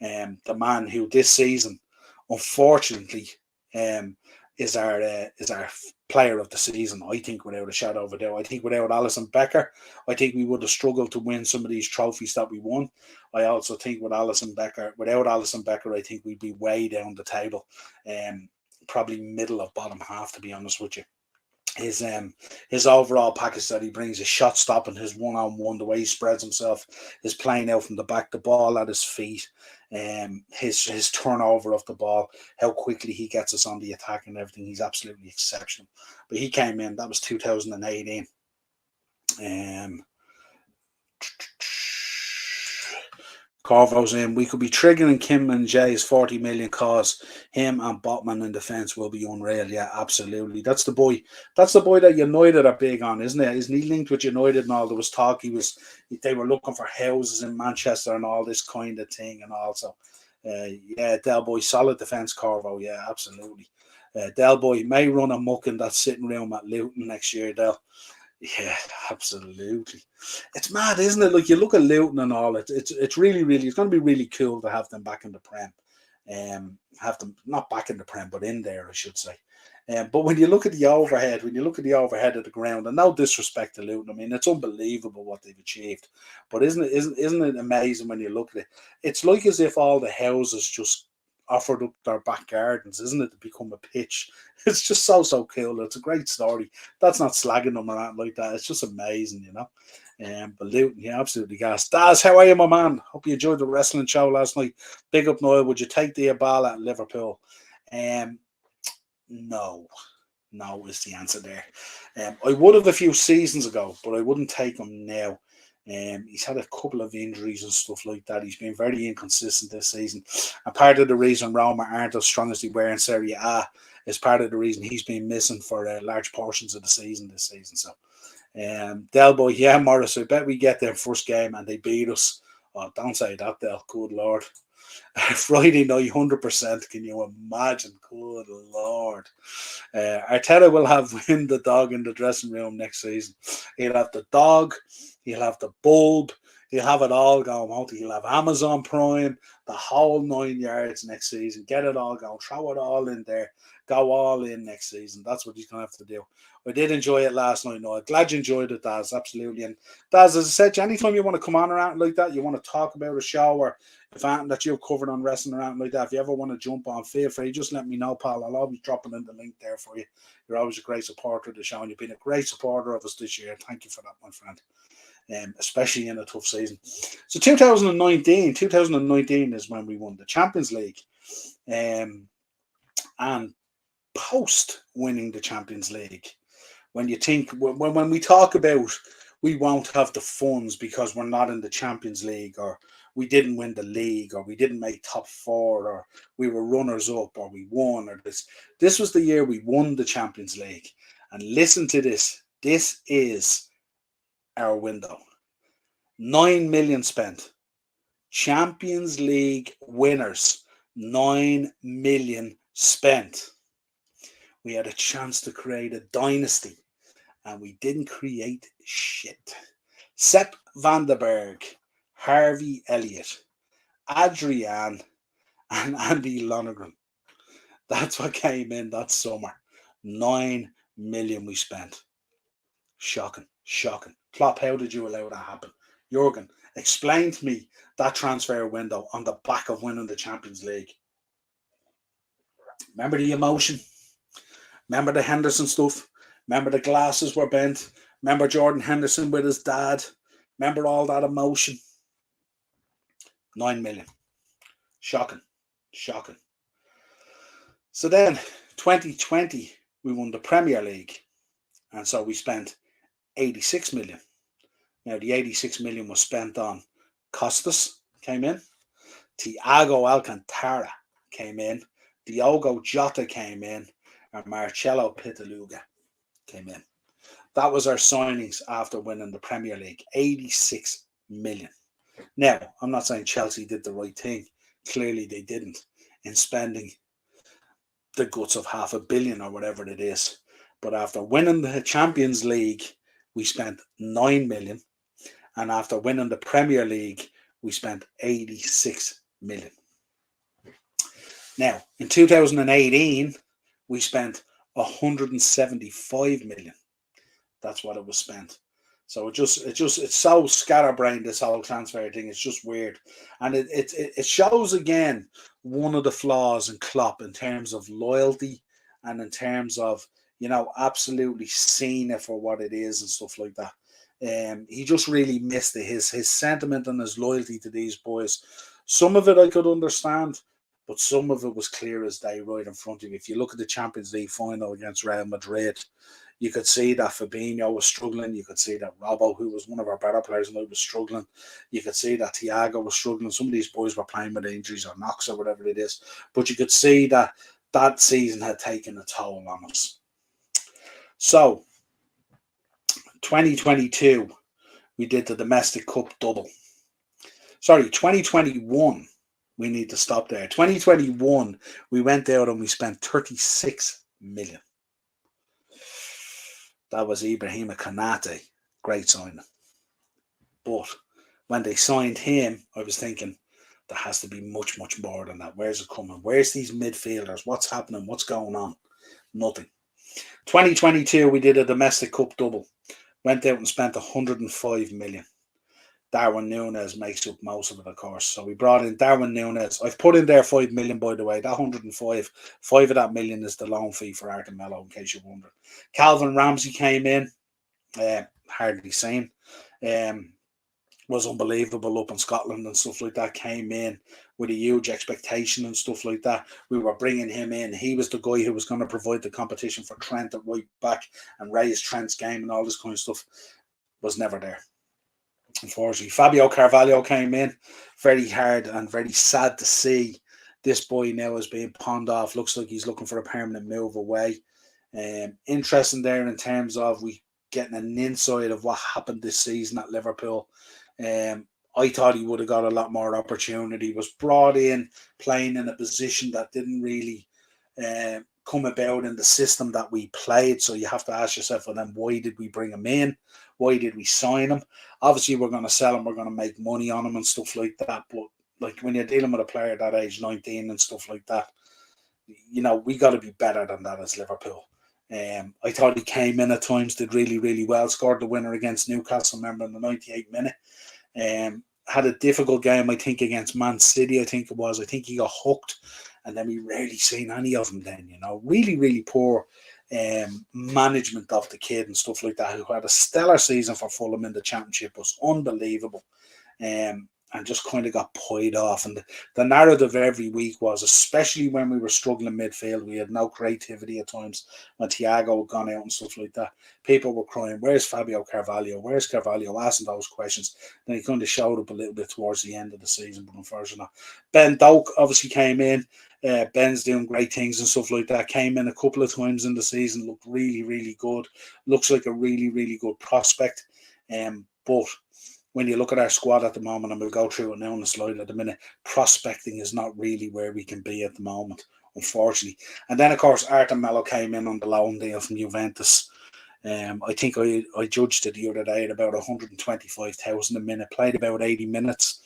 The man who this season, unfortunately, is our player of the season, I think, without a shadow of a doubt. I think without Alisson Becker, I think we would have struggled to win some of these trophies that we won. I also think without Alisson Becker, I think we'd be way down the table, probably middle of bottom half, to be honest with you. His overall package that he brings, his shot stopping, his one-on-one, the way he spreads himself, his playing out from the back, the ball at his feet, his turnover of the ball, how quickly he gets us on the attack and everything, he's absolutely exceptional. But he came in, that was 2018. Corvo's in. We could be triggering Kim and Jay's 40 million cause. Him and Botman in defence will be unreal. Yeah, absolutely. That's the boy. That's the boy that United are big on, isn't it? Isn't he linked with United and all? There was talk they were looking for houses in Manchester and all this kind of thing. And also, yeah, Del Boy, solid defence, Corvo. Yeah, absolutely. Del Boy may run amok in that sitting room at Luton next year, Del. Yeah, absolutely. It's mad, isn't it? Like you look at Luton and all, it's really, really, it's going to be really cool to have them back in the Prem. Have them not back in the Prem, but in there, I should say. But when you look at the overhead, of the ground, and no disrespect to Luton, I mean it's unbelievable what they've achieved. But isn't it amazing when you look at it? It's like as if all the houses just offered up their back gardens, isn't it, to become a pitch? It's just so cool. It's a great story. That's not slagging them or anything like that. It's just amazing, you know. But Luton, yeah, absolutely gas. Daz, how are you, my man? Hope you enjoyed the wrestling show last night. Big up, Niall. Would you take the Abala at Liverpool? No. No is the answer there. I would have a few seasons ago, but I wouldn't take him now. He's had a couple of injuries and stuff like that. He's been very inconsistent this season. And part of the reason Roma aren't as strong as they were in Serie A is part of the reason he's been missing for large portions of the season this season. So, Del Boy, yeah, Morris, I bet we get their first game and they beat us. Oh, don't say that, Del. Good Lord. Friday night, 100%. Can you imagine? Good Lord. Arteta will have Win the dog in the dressing room next season. He'll have the dog, he'll have the bulb, he'll have it all going out. He'll have Amazon Prime, the whole 9 yards next season. Get it all going, throw it all in there, go all in next season. That's what he's going to have to do. I did enjoy it last night. No, I'm glad you enjoyed it, Daz. Absolutely. And Daz, as I said, anytime you want to come on around like that, you want to talk about a show or if anything that you've covered on wrestling around like that, if you ever want to jump on, feel free. Just let me know, pal. I'll always drop it in the link there for you. You're always a great supporter of the show, and you've been a great supporter of us this year. Thank you for that, my friend. Especially in a tough season. So 2019 is when we won the Champions League. And post winning the Champions League, when you think, when we talk about we won't have the funds because we're not in the Champions League, or we didn't win the league, or we didn't make top four, or we were runners up, or we won, or this was the year we won the Champions League. And listen to this. This is our window. 9 million spent. Champions League winners. 9 million spent. We had a chance to create a dynasty, and we didn't create shit. Sepp van der Berg, Harvey Elliott, Adrian, and Andy Lonergan. That's what came in that summer. 9 million we spent. Shocking. Klopp, how did you allow that to happen? Jurgen, explain to me that transfer window on the back of winning the Champions League. Remember the emotion? Remember the Henderson stuff? Remember the glasses were bent? Remember Jordan Henderson with his dad? Remember all that emotion? 9 million. Shocking. So then, 2020, we won the Premier League. And so we spent 86 million. Now, the 86 million was spent on Costas, came in. Thiago Alcantara came in. Diogo Jota came in. And Marcelo Pitaluga came in. That was our signings after winning the Premier League. 86 million. Now, I'm not saying Chelsea did the right thing. Clearly they didn't in spending the guts of $500 million or whatever it is. But after winning the Champions League, we spent 9 million. And after winning the Premier League, we spent 86 million. Now, in 2018, we spent 175 million. That's what it was spent. So it's so scatterbrained, this whole transfer thing. It's just weird. And it shows again one of the flaws in Klopp in terms of loyalty and in terms of, absolutely seeing it for what it is and stuff like that. He just really missed it. His sentiment and his loyalty to these boys. Some of it I could understand, but some of it was clear as day right in front of you. If you look at the Champions League final against Real Madrid, You could see that Fabinho was struggling. You could see that Robbo, who was one of our better players, and was struggling. You could see that Thiago was struggling. Some of these boys were playing with injuries or knocks or whatever it is. But you could see that that season had taken a toll on us. So, 2022, we did the domestic cup double. Sorry, 2021, we need to stop there. 2021, we went out and we spent 36 million. That was Ibrahima Konate. Great signing. But when they signed him, I was thinking, there has to be much, much more than that. Where's it coming? Where's these midfielders? What's happening? What's going on? Nothing. 2022, we did a domestic cup double. Went out and spent 105 million. Darwin Núñez makes up most of it, of course. So we brought in Darwin Núñez. I've put in there 5 million, by the way. That 105, 5 of that million is the loan fee for Artem Melo, in case you're wondering. Calvin Ramsey came in. Hardly seen. Was unbelievable up in Scotland and stuff like that. Came in with a huge expectation and stuff like that. We were bringing him in. He was the guy who was going to provide the competition for Trent at right back and raise Trent's game and all this kind of stuff. Was never there, unfortunately. Fabio Carvalho came in. Very hard and very sad to see this boy now is being pawned off. Looks like he's looking for a permanent move away. Interesting there in terms of we getting an insight of what happened this season at Liverpool. I thought he would have got a lot more opportunity. Was brought in playing in a position that didn't really come about in the system that we played. So you have to ask yourself, well, then why did we bring him in? Why did we sign him? Obviously, we're going to sell him. We're going to make money on him and stuff like that. But like when you're dealing with a player that age 19 and stuff like that, you know, we got to be better than that as Liverpool. I thought he came in at times, did really, really well, scored the winner against Newcastle, remember, in the 98th minute. Had a difficult game, I think, against Man City, I think it was. I think he got hooked, and then we rarely seen any of him then, you know. Really, really poor management of the kid and stuff like that, who had a stellar season for Fulham in the Championship, was unbelievable. And just kind of got pied off. And the narrative every week was, especially when we were struggling midfield, we had no creativity at times when Thiago had gone out and stuff like that. People were crying, where's Fabio Carvalho? Where's Carvalho? Asking those questions. Then he kind of showed up a little bit towards the end of the season, but unfortunately not. Ben Doak obviously came in. Ben's doing great things and stuff like that. Came in a couple of times in the season, looked really, really good. Looks like a really, really good prospect. But when you look at our squad at the moment, and we'll go through it now on the slide at the minute, prospecting is not really where we can be at the moment, unfortunately. And then, of course, Artem Melo came in on the loan deal from Juventus. I think I judged it the other day at about 125,000 a minute, played about 80 minutes.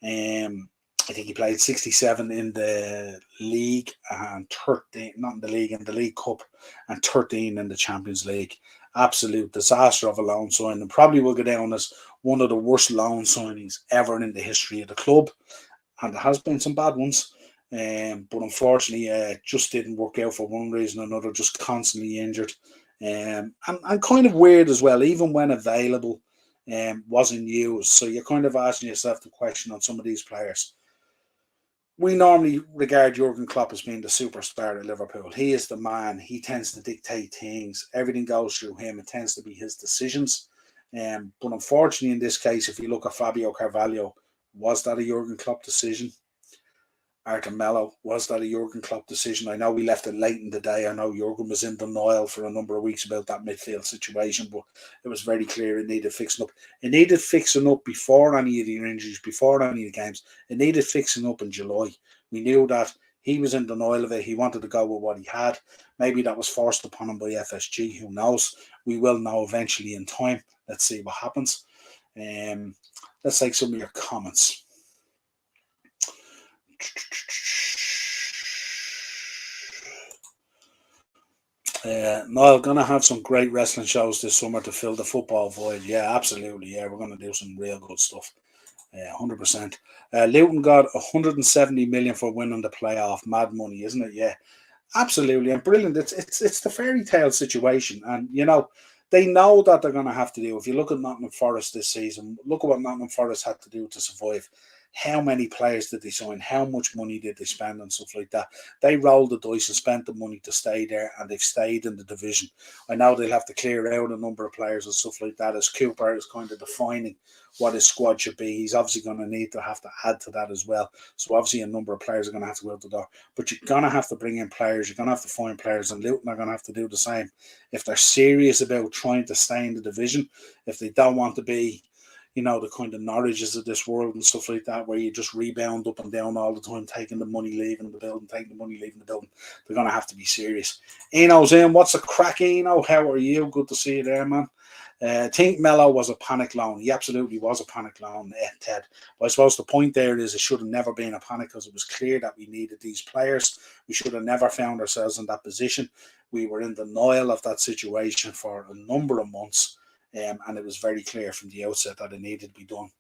I think he played 67 in the league and 13, not in the league, in the League Cup, and 13 in the Champions League. Absolute disaster of a loan signing. Probably will go down as one of the worst loan signings ever in the history of the club. And there has been some bad ones. But unfortunately, just didn't work out for one reason or another, just constantly injured. And kind of weird as well, even when available, wasn't used. So you're kind of asking yourself the question on some of these players. We normally regard Jurgen Klopp as being the superstar at Liverpool. He is the man. He tends to dictate things. Everything goes through him. It tends to be his decisions. But unfortunately, in this case, if you look at Fabio Carvalho, was that a Jurgen Klopp decision? Artem Melo, was that a Jurgen Klopp decision? I know we left it late in the day. I know Jurgen was in denial for a number of weeks about that midfield situation, but it was very clear it needed fixing up. It needed fixing up before any of the injuries, before any of the games. It needed fixing up in July. We knew that he was in denial of it. He wanted to go with what he had. Maybe that was forced upon him by FSG. Who knows? We will know eventually in time. Let's see what happens. Let's take some of your comments. Niall, gonna have some great wrestling shows this summer to fill the football void. Yeah, absolutely. Yeah, we're gonna do some real good stuff. 100%. Luton got 170 million for winning the playoff. Mad money, isn't it? Yeah, absolutely, and brilliant. It's the fairy tale situation, and you know they know that they're gonna have to do. If you look at Nottingham Forest this season, look at what Nottingham Forest had to do to survive. how many players did they sign, how much money did they spend and stuff like that. They rolled the dice and spent the money to stay there, and they've stayed in the division. I know they'll have to clear out a number of players and stuff like that, as Cooper is kind of defining what his squad should be. He's obviously going to have to add to that as well. So obviously a number of players are going to have to go out the door. But you're going to have to bring in players. You're going to have to find players, and Luton are going to have to do the same. If they're serious about trying to stay in the division, if they don't want to be, the kind of Norwiches of this world and stuff like that, where you just rebound up and down all the time, taking the money, leaving the building, taking the money, leaving the building, they're going to have to be serious. Eno's in. What's the crack, Eno? How are you? Good to see you there, man. I think Mello was a panic loan. He absolutely was a panic loan, Ted. But I suppose the point there is it should have never been a panic, because it was clear that we needed these players. We should have never found ourselves in that position. We were in denial of that situation for a number of months, and it was very clear from the outset that it needed to be done.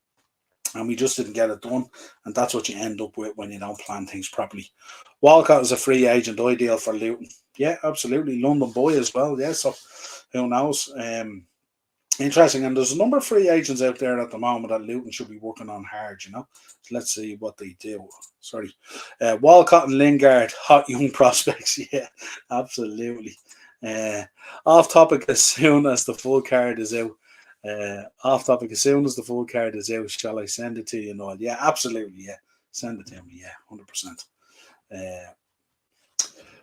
And we just didn't get it done, and that's what you end up with when you don't plan things properly. Walcott is a free agent, ideal for Luton. Yeah, absolutely. London boy as well, yeah, so who knows? Interesting, and there's a number of free agents out there at the moment that Luton should be working on hard, So let's see what they do. Sorry. Walcott and Lingard, hot young prospects. Yeah, absolutely. Off topic as soon as the full card is out. Shall I send it to you, Niall? Yeah, absolutely. Yeah, send it to me. Yeah, 100%.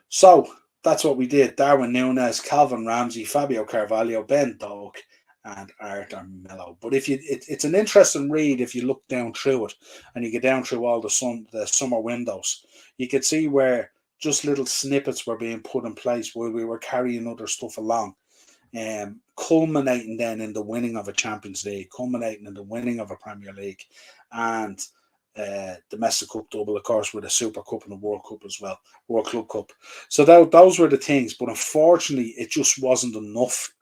So that's what we did. Darwin Núñez, Calvin Ramsey, Fabio Carvalho, Ben Doak, and Arthur Mello. But it's an interesting read if you look down through it, and you get down through all the summer windows. You could see where just little snippets were being put in place where we were carrying other stuff along, culminating then in the winning of a Champions League, culminating in the winning of a Premier League, and domestic cup double, of course, with a Super Cup and a World Cup as well, World Club Cup. So those were the things, but unfortunately, it just wasn't enough.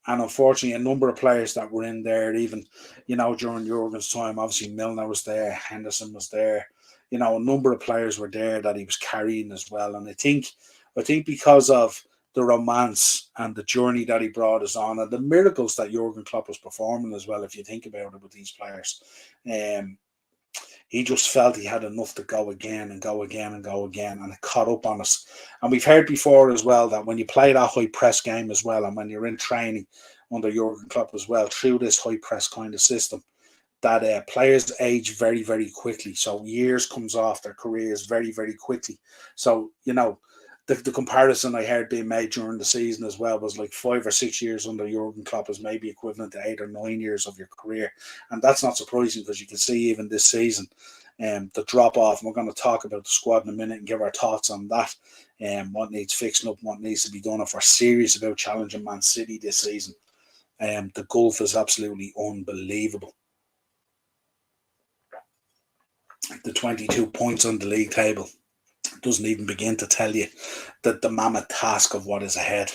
And unfortunately, a number of players that were in there, even, during Jurgen's time, obviously Milner was there, Henderson was there, a number of players were there that he was carrying as well. And I think because of the romance and the journey that he brought us on, and the miracles that Jurgen Klopp was performing as well, if you think about it with these players, he just felt he had enough to go again and go again and go again, and it caught up on us. And we've heard before as well that when you play that high press game as well, and when you're in training under Jurgen Klopp as well, through this high press kind of system, that players age very, very quickly. So years comes off their careers very, very quickly. So, the comparison I heard being made during the season as well was like 5 or 6 years under Jurgen Klopp is maybe equivalent to 8 or 9 years of your career. And that's not surprising, because you can see even this season the drop off. And we're going to talk about the squad in a minute and give our thoughts on that, what needs fixing up, what needs to be done if we're serious about challenging Man City this season. The gulf is absolutely unbelievable. The 22 points on the league table doesn't even begin to tell you that the mammoth task of what is ahead.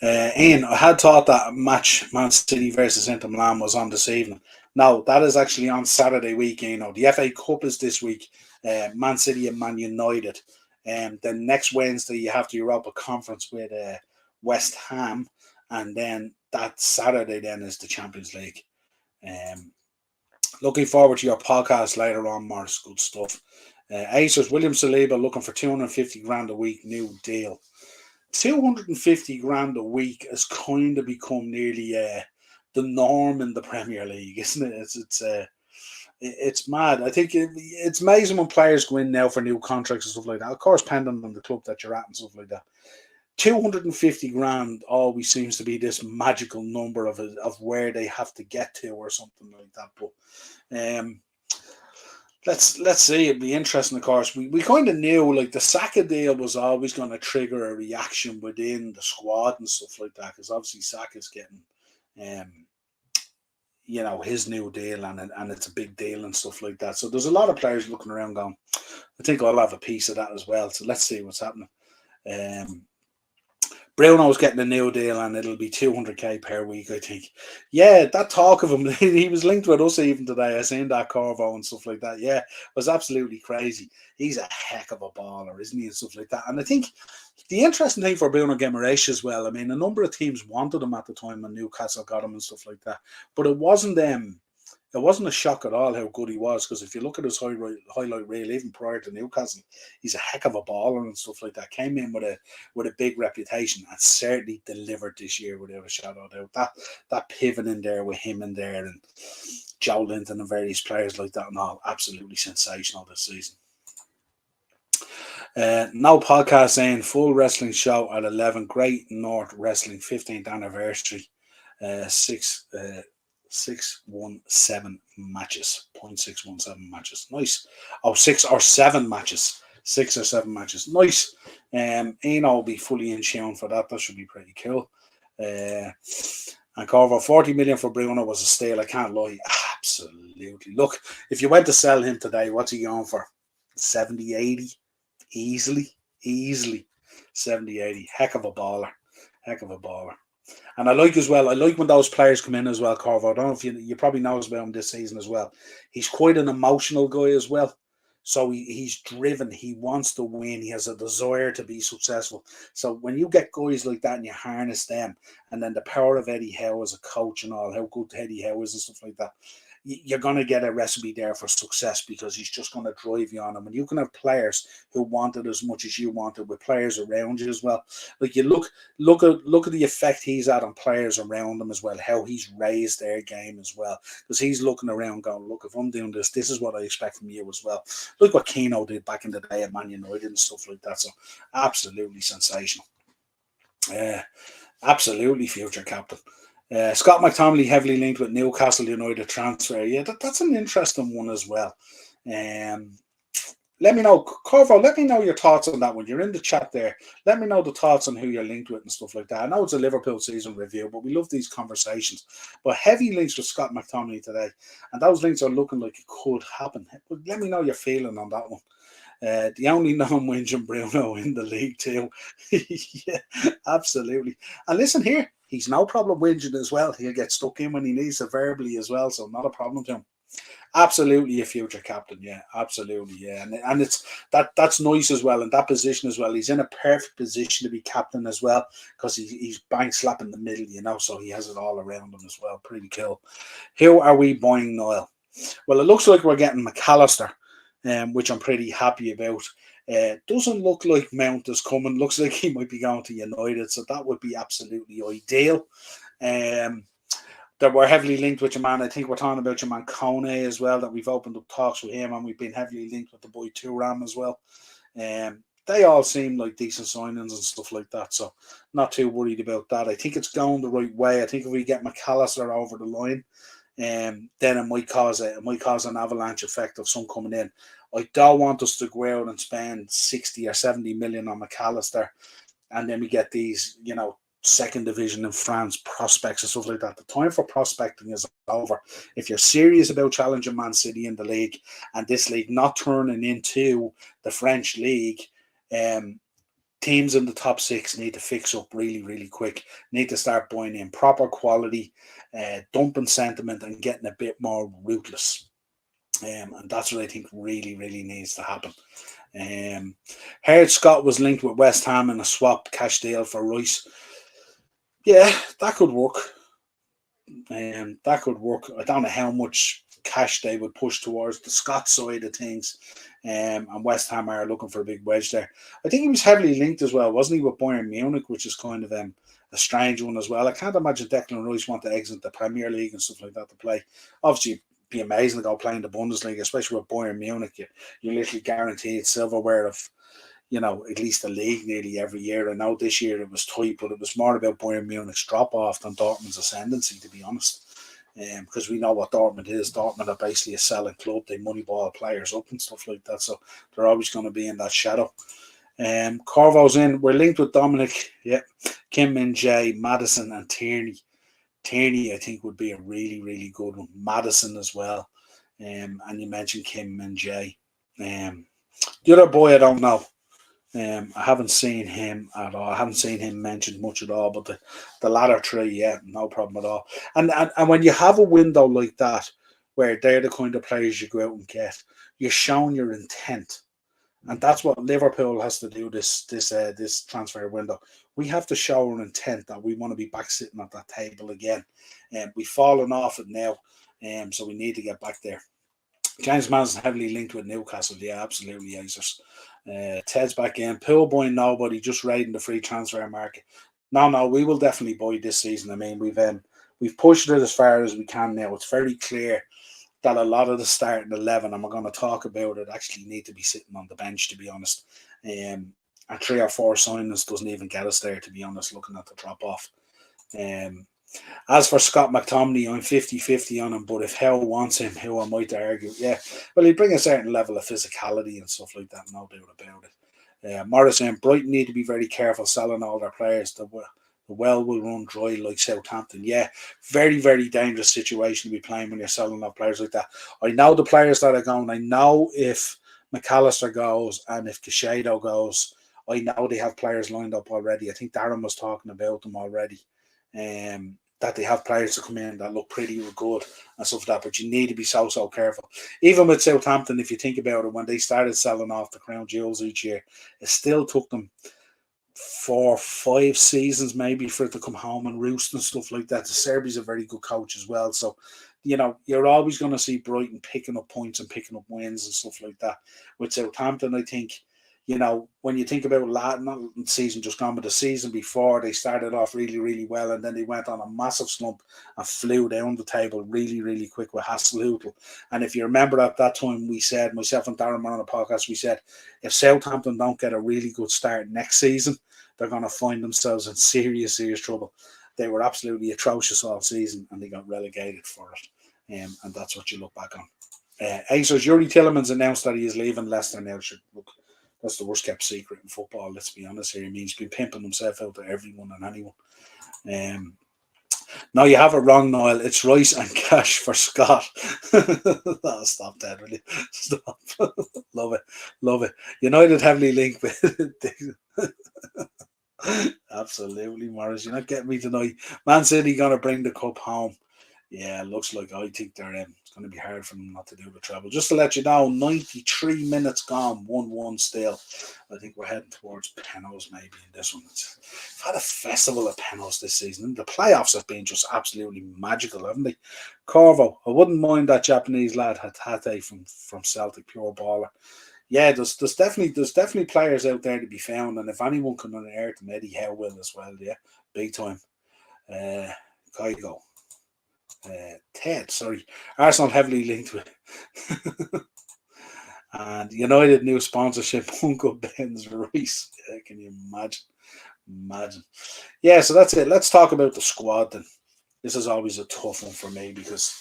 Ian, I had thought that match Man City versus Inter Milan was on this evening. No, that is actually on Saturday week. The FA Cup is this week. Man City and Man United. Then next Wednesday you have the Europa Conference with West Ham, and then that Saturday then is the Champions League. Looking forward to your podcast later on, Morris. Good stuff. Acers, William Saliba looking for 250 grand a week, new deal. 250 grand a week has kind of become nearly the norm in the Premier League, isn't it? It's mad. I think it's amazing when players go in now for new contracts and stuff like that. Of course, depending on the club that you're at and stuff like that. 250 grand always seems to be this magical number of where they have to get to or something like that. But let's see. It'd be interesting, of course. We kind of knew like the Saka deal was always going to trigger a reaction within the squad and stuff like that, because obviously Saka's getting his new deal, and it's a big deal and stuff like that. So there's a lot of players looking around going, I think I'll have a piece of that as well. So let's see what's happening. Bruno's getting a new deal, and it'll be 200k per week, I think. Yeah, that talk of him, he was linked with us even today. I seen that Corvo and stuff like that. Yeah, it was absolutely crazy. He's a heck of a baller, isn't he, and stuff like that. And I think the interesting thing for Bruno Guimaraes as well, I mean, a number of teams wanted him at the time when Newcastle got him and stuff like that. But it wasn't It wasn't a shock at all how good he was, because if you look at his highlight reel, even prior to Newcastle, he's a heck of a baller and stuff like that. Came in with a big reputation and certainly delivered this year without a shadow of doubt. That pivot in there with him in there and Joe Linton and various players like that and all, absolutely sensational this season. Now podcast saying full wrestling show at 11. Great North Wrestling 15th anniversary. 617 matches. 0.617 matches. Nice. Oh, 6 or 7 matches. 6 or 7 matches. Nice. Eno will be fully in tune for that. That should be pretty cool. And Corvo, 40 million for Bruno was a steal. I can't lie. Absolutely. Look, if you went to sell him today, what's he going for? 70, 80? Easily 70, 80. Heck of a baller. And I like when those players come in as well, Corvo. I don't know if you probably knows about him this season as well. He's quite an emotional guy as well. So he's driven. He wants to win. He has a desire to be successful. So when you get guys like that and you harness them, and then the power of Eddie Howe as a coach and all, how good Eddie Howe is and stuff like that, you're going to get a recipe there for success, because he's just going to drive you on them. And you can have players who want it as much as you want it, with players around you as well. Like, you look at the effect he's had on players around him as well, how he's raised their game as well, because he's looking around going, look, if I'm doing this is what I expect from you as well. Look what Keno did back in the day at Man United and stuff like that. So absolutely sensational. Absolutely future captain. Scott McTominay heavily linked with Newcastle United transfer. Yeah, that's an interesting one as well. Let me know, Corvo, let me know your thoughts on that one. You're in the chat there. Let me know the thoughts on who you're linked with and stuff like that. I know it's a Liverpool season review, but we love these conversations. But heavy links with Scott McTominay today, and those links are looking like it could happen. But let me know your feeling on that one. The only non-whinging Bruno in the league too. Yeah, absolutely. And listen here, he's no problem whinging as well. He'll get stuck in when he needs to verbally as well, so not a problem to him. Absolutely a future captain, yeah, absolutely, yeah, and it's that's nice as well in that position as well. He's in a perfect position to be captain as well, because he's bang slap in the middle, so he has it all around him as well. Pretty cool. Who are we buying, Niall? Well, it looks like we're getting McAllister, which I'm pretty happy about. Doesn't look like Mount is coming. Looks like he might be going to United, so that would be absolutely ideal. That we're heavily linked with your man. I think we're talking about your man Kone as well, that we've opened up talks with him, and we've been heavily linked with the boy Turam as well. They all seem like decent signings and stuff like that, so not too worried about that. I think it's going the right way. I think if we get McAllister over the line, then it might cause an avalanche effect of some coming in. I don't want us to go out and spend 60 or 70 million on McAllister, and then we get these, second division in France prospects and stuff like that. The time for prospecting is over. If you're serious about challenging Man City in the league, and this league not turning into the French league, teams in the top 6 need to fix up really, really quick. Need to start buying in proper quality, dumping sentiment, and getting a bit more ruthless. And that's what I think really, really needs to happen. Heard Scott was linked with West Ham in a swap cash deal for Rice. Yeah, that could work. That could work. I don't know how much cash they would push towards the Scott side of things. And West Ham are looking for a big wedge there. I think he was heavily linked as well, wasn't he, with Bayern Munich, which is kind of a strange one as well. I can't imagine Declan Rice want to exit the Premier League and stuff like that to play. Obviously, it'd be amazing to go play in the Bundesliga, especially with Bayern Munich. You're literally guaranteed silverware of at least the league nearly every year. I know this year it was tight, but it was more about Bayern Munich's drop-off than Dortmund's ascendancy, to be honest. Because we know what Dortmund is. Dortmund are basically a selling club. They moneyball players up and stuff like that, so they're always going to be in that shadow. Corvo's in. We're linked with Dominic, Kim Min-jae, Madison, and Tierney. Tierney, I think, would be a really, really good one. Madison as well. And you mentioned Kim Min-jae. The other boy, I don't know. I haven't seen him at all. I haven't seen him mentioned much at all, but the latter three, yeah, no problem at all. And when you have a window like that, where they're the kind of players you go out and get, you're showing your intent. And that's what Liverpool has to do this transfer window. We have to show our intent that we want to be back sitting at that table again. And we've fallen off it now. So we need to get back there. James Madison heavily linked with Newcastle. Yeah, absolutely, Acers. Ted's back in. Pool boy, nobody, just raiding the free transfer market. No, we will definitely buy this season. I mean, we've pushed it as far as we can now. It's very clear that a lot of the starting 11, and we're going to talk about it, actually need to be sitting on the bench, to be honest. And 3 or 4 signings doesn't even get us there, to be honest, looking at the drop off. As for Scott McTominay, I'm 50-50 on him, but if Howe wants him, who am I to argue? Yeah, well, he'd bring a certain level of physicality and stuff like that, no doubt about it. Morris and Brighton need to be very careful selling all their players. The well will run dry like Southampton. Yeah, very, very dangerous situation to be playing when you're selling off players like that. I know the players that are going. I know if McAllister goes and if Caicedo goes, I know they have players lined up already. I think Darren was talking about them already. That they have players to come in that look pretty good and stuff like that, but you need to be so careful. Even with Southampton, if you think about it, when they started selling off the crown jewels each year, it still took them 4, 5 seasons maybe for it to come home and roost and stuff like that. The Serbi's a very good coach as well, so you're always going to see Brighton picking up points and picking up wins and stuff like that. With Southampton, I think, when you think about not the season just gone, but the season before, they started off really, really well, and then they went on a massive slump and flew down the table really, really quick with Hasenhüttl. And if you remember at that time, we said, myself and Darren were on a podcast, we said, if Southampton don't get a really good start next season, they're going to find themselves in serious, serious trouble. They were absolutely atrocious all season, and they got relegated for it. And that's what you look back on. Acers, Yuri Tillemans announced that he is leaving Leicester now. Look, that's the worst kept secret in football, let's be honest here. I mean, he's been pimping himself out to everyone and anyone. No, you have it wrong, Niall. It's Rice and Cash for Scott. Stop that, really. Stop. Love it. United heavily linked with Absolutely, Morris. You're not getting me tonight. Man City going to bring the cup home. Yeah, looks like I think they're in. It's going to be hard for them not to do the treble. Just to let you know, 93 minutes gone, 1-1 still. I think we're heading towards penalties maybe in this one. We've had a festival of penalties this season. The playoffs have been just absolutely magical, haven't they? Corvo, I wouldn't mind that Japanese lad Hatate from Celtic, pure baller. Yeah, there's definitely players out there to be found, and if anyone can unearth them, Eddie Howe will as well. Yeah, big time. Kaigo. Ted, sorry. Arsenal heavily linked with and United new sponsorship, Uncle Ben's Rice. Yeah, can you imagine? Yeah, so that's it. Let's talk about the squad then. This is always a tough one for me because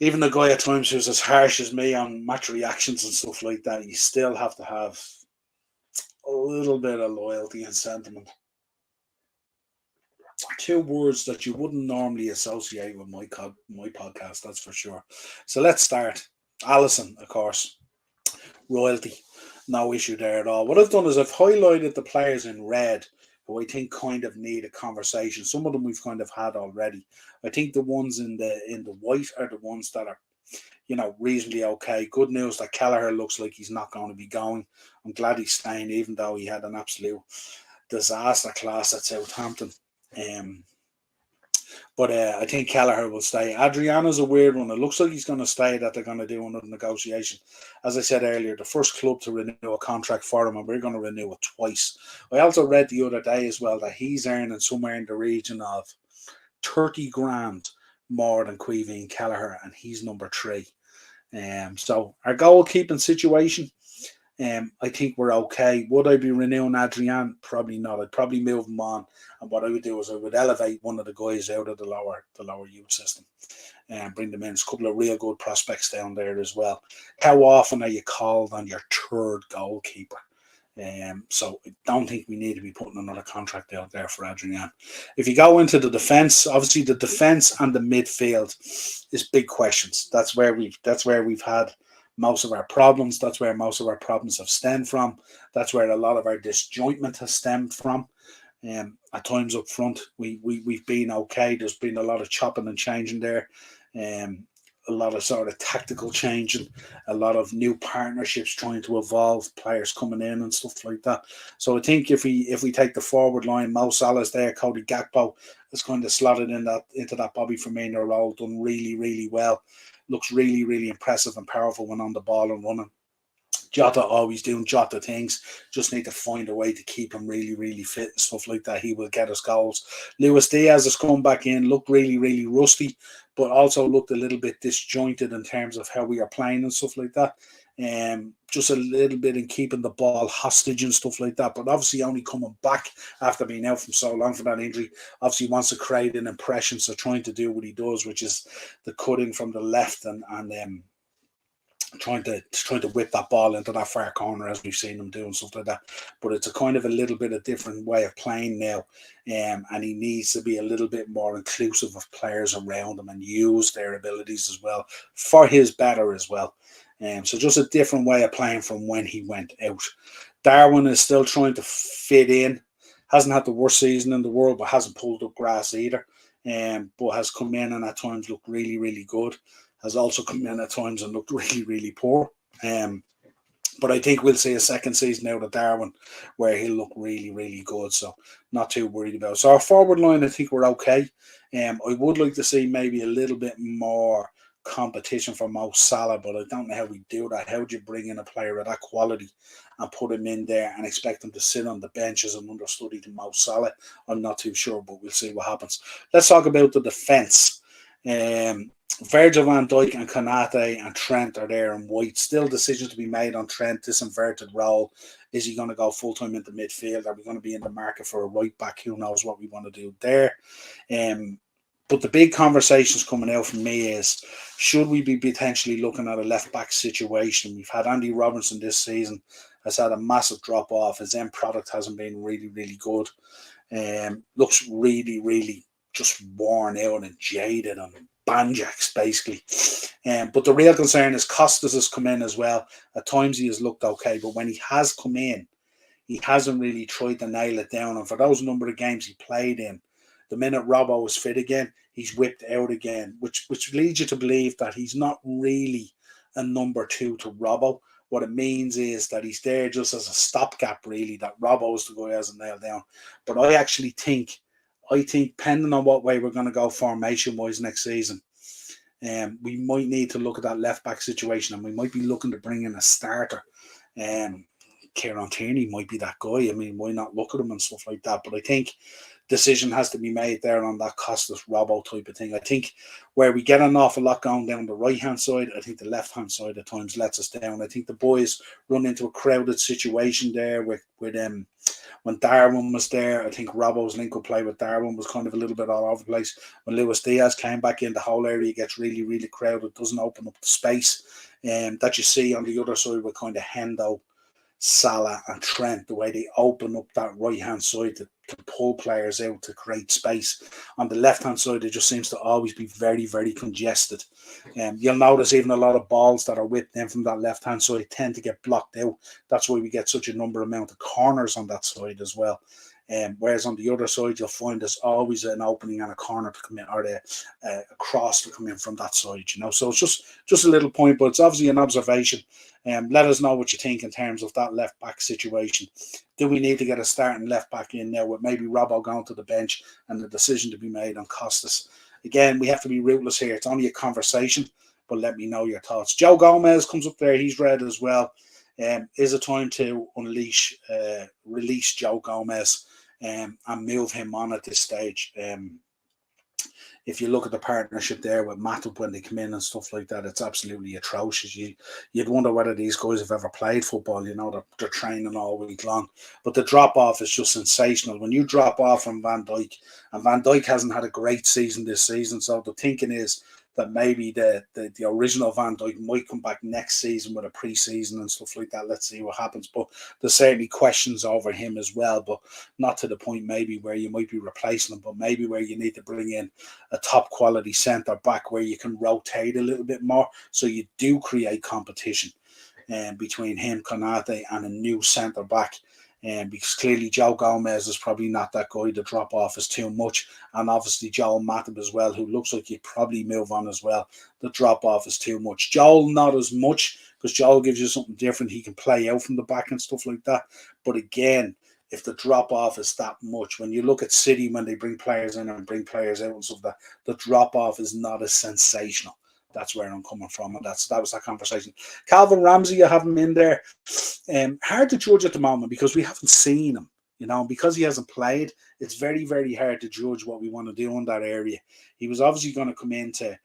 even the guy at times who's as harsh as me on match reactions and stuff like that, you still have to have a little bit of loyalty and sentiment. 2 words that you wouldn't normally associate with my podcast, that's for sure. So let's start. Allison, of course. Royalty. No issue there at all. What I've done is I've highlighted the players in red who I think kind of need a conversation. Some of them we've kind of had already. I think the ones in the white are the ones that are, reasonably okay. Good news that Kelleher looks like he's not going to be going. I'm glad he's staying, even though he had an absolute disaster class at Southampton. But I think Kelleher will stay. Adriano's a weird one. It looks like he's going to stay, that they're going to do another negotiation. As I said earlier, the first club to renew a contract for him, and we're going to renew it twice. I also read the other day as well that he's earning somewhere in the region of 30 grand more than Caoimhín Kelleher, and he's number 3. So our goalkeeping situation, I think we're okay. Would I be renewing Adrian? Probably not. I'd probably move him on. And what I would do is I would elevate one of the guys out of the lower youth system and bring them in. There's a couple of real good prospects down there as well. How often are you called on your 3rd goalkeeper? So I don't think we need to be putting another contract out there for Adrian. If you go into the defence, obviously the defence and the midfield is big questions. That's where we've had most of our problems. That's where most of our problems have stemmed from. That's where a lot of our disjointment has stemmed from. At times up front, we've been okay. There's been a lot of chopping and changing there. a lot of sort of tactical changing, a lot of new partnerships trying to evolve, players coming in and stuff like that. So I think if we take the forward line, Mo Salah's there, Cody Gakpo has kind of slotted into that Bobby Firmino role, done really, really well. Looks really, really impressive and powerful when on the ball and running. Jota always doing Jota things. Just need to find a way to keep him really, really fit and stuff like that. He will get us goals. Luis Diaz has come back in, looked really, really rusty, but also looked a little bit disjointed in terms of how we are playing and stuff like that. Just a little bit in keeping the ball hostage and stuff like that. But obviously only coming back after being out from so long for that injury. Obviously wants to create an impression, so trying to do what he does, which is the cutting from the left and trying to whip that ball into that far corner as we've seen him do and stuff like that. But it's a kind of a little bit of different way of playing now, and he needs to be a little bit more inclusive of players around him and use their abilities as well for his better as well. So just a different way of playing from when he went out. Darwin is still trying to fit in. Hasn't had the worst season in the world, but hasn't pulled up grass either. But has come in and at times looked really, really good. Has also come in at times and looked really, really poor. But I think we'll see a second season out of Darwin where he'll look really, really good. So not too worried about it. So our forward line, I think we're okay. I would like to see maybe a little bit more competition for Mo Salah, but I don't know how we do that. How do you bring in a player of that quality and put him in there and expect him to sit on the bench as an understudy to Mo Salah? I'm not too sure, but we'll see what happens. Let's talk about the defence. Virgil van Dijk and Konate and Trent are there and White. Still decisions to be made on Trent, this inverted role. Is he going to go full-time into midfield? Are we going to be in the market for a right back? Who knows what we want to do there? But the big conversations coming out from me is, should we be potentially looking at a left-back situation? We've had Andy Robertson this season, has had a massive drop-off. His end product hasn't been really, really good. Looks really, really just worn out and jaded and banjaks, basically. But the real concern is Costas has come in as well. At times he has looked okay, but when he has come in, he hasn't really tried to nail it down. And for those number of games he played in, the minute Robbo was fit again, he's whipped out again, which leads you to believe that he's not really a number two to Robbo. What it means is that he's there just as a stopgap, really, that Robbo is the guy who hasn't nailed down. But I think, depending on what way we're going to go formation-wise next season, we might need to look at that left-back situation, and we might be looking to bring in a starter. Kieran Tierney might be that guy. I mean, why not look at him and stuff like that? But I think decision has to be made there on that Costas Robbo type of thing. I think where we get an awful lot going down the right-hand side, I think the left-hand side at times lets us down. I think the boys run into a crowded situation there with when Darwin was there. I think Robbo's link-up play with Darwin was kind of a little bit all over the place. When Luis Diaz came back in, the whole area gets really, really crowded, doesn't open up the space that you see on the other side with kind of Hendo, Salah and Trent, the way they open up that right-hand side to pull players out to create space. On the left-hand side, it just seems to always be very, very congested. You'll notice even a lot of balls that are with them from that left-hand side tend to get blocked out. That's why we get such a amount of corners on that side as well. Whereas on the other side, you'll find there's always an opening and a corner to come in, or a cross to come in from that side, So it's just a little point, but it's obviously an observation. Let us know what you think in terms of that left back situation. Do we need to get a starting left back in now with maybe Robbo going to the bench and the decision to be made on Costas? Again, we have to be ruthless here. It's only a conversation, but let me know your thoughts. Joe Gomez comes up there. He's red as well. Is it time to release Joe Gomez and move him on at this stage? If you look at the partnership there with Matip when they come in and stuff like that, it's absolutely atrocious. You'd wonder whether these guys have ever played football. They're training all week long. But the drop-off is just sensational. When you drop off from Van Dijk, and Van Dijk hasn't had a great season this season, so the thinking is that maybe the original Van Dijk might come back next season with a pre-season and stuff like that. Let's see what happens. But there's certainly questions over him as well, but not to the point maybe where you might be replacing him, but maybe where you need to bring in a top quality centre back where you can rotate a little bit more, so you do create competition between him, Konate, and a new centre back. because clearly Joe Gomez is probably not that guy. The drop off is too much, and obviously Joel Matip as well, who looks like he'd probably move on as well. The drop off is too much. Joel not as much, because Joel gives you something different. He can play out from the back and stuff like that. But again, if the drop off is that much, when you look at City, when they bring players in and bring players out and stuff like that, the drop off is not as sensational. That's where I'm coming from, and that was that conversation. Calvin Ramsey, you have him in there. Hard to judge at the moment because we haven't seen him. Because he hasn't played, it's very, very hard to judge what we want to do in that area. He was obviously going to come in to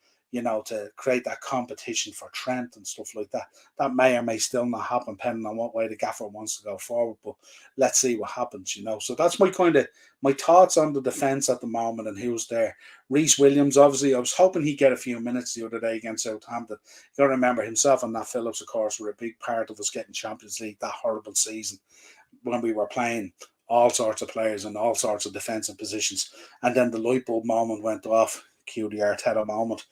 create that competition for Trent and stuff like that. That may or may still not happen, depending on what way the gaffer wants to go forward. But let's see what happens, So that's my thoughts on the defence at the moment and who's there. Reece Williams, obviously, I was hoping he'd get a few minutes the other day against Southampton. You got to remember, himself and Nat Phillips, of course, were a big part of us getting Champions League that horrible season when we were playing all sorts of players in all sorts of defensive positions. And then the light bulb moment went off, cue the Arteta moment,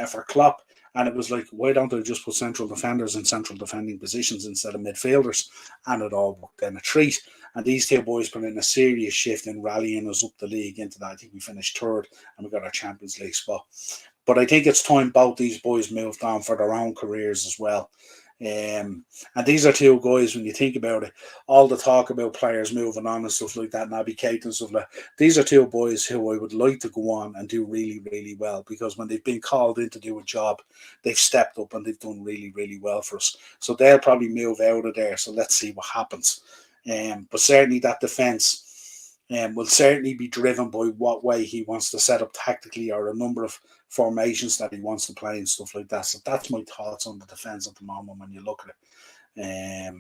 for Klopp. And it was like, why don't they just put central defenders in central defending positions instead of midfielders? And it all worked in a treat. And these two boys put in a serious shift in rallying us up the league into that. I think we finished third and we got our Champions League spot. But I think it's time both these boys moved on for their own careers as well. And these are two guys, when you think about it, all the talk about players moving on and stuff like that, Naby Keita and stuff like that, these are two boys who I would like to go on and do really, really well, because when they've been called in to do a job, they've stepped up and they've done really, really well for us. So they'll probably move out of there. So let's see what happens. But certainly that defence will certainly be driven by what way he wants to set up tactically, or a number of formations that he wants to play and stuff like that. So that's my thoughts on the defence at the moment when you look at it.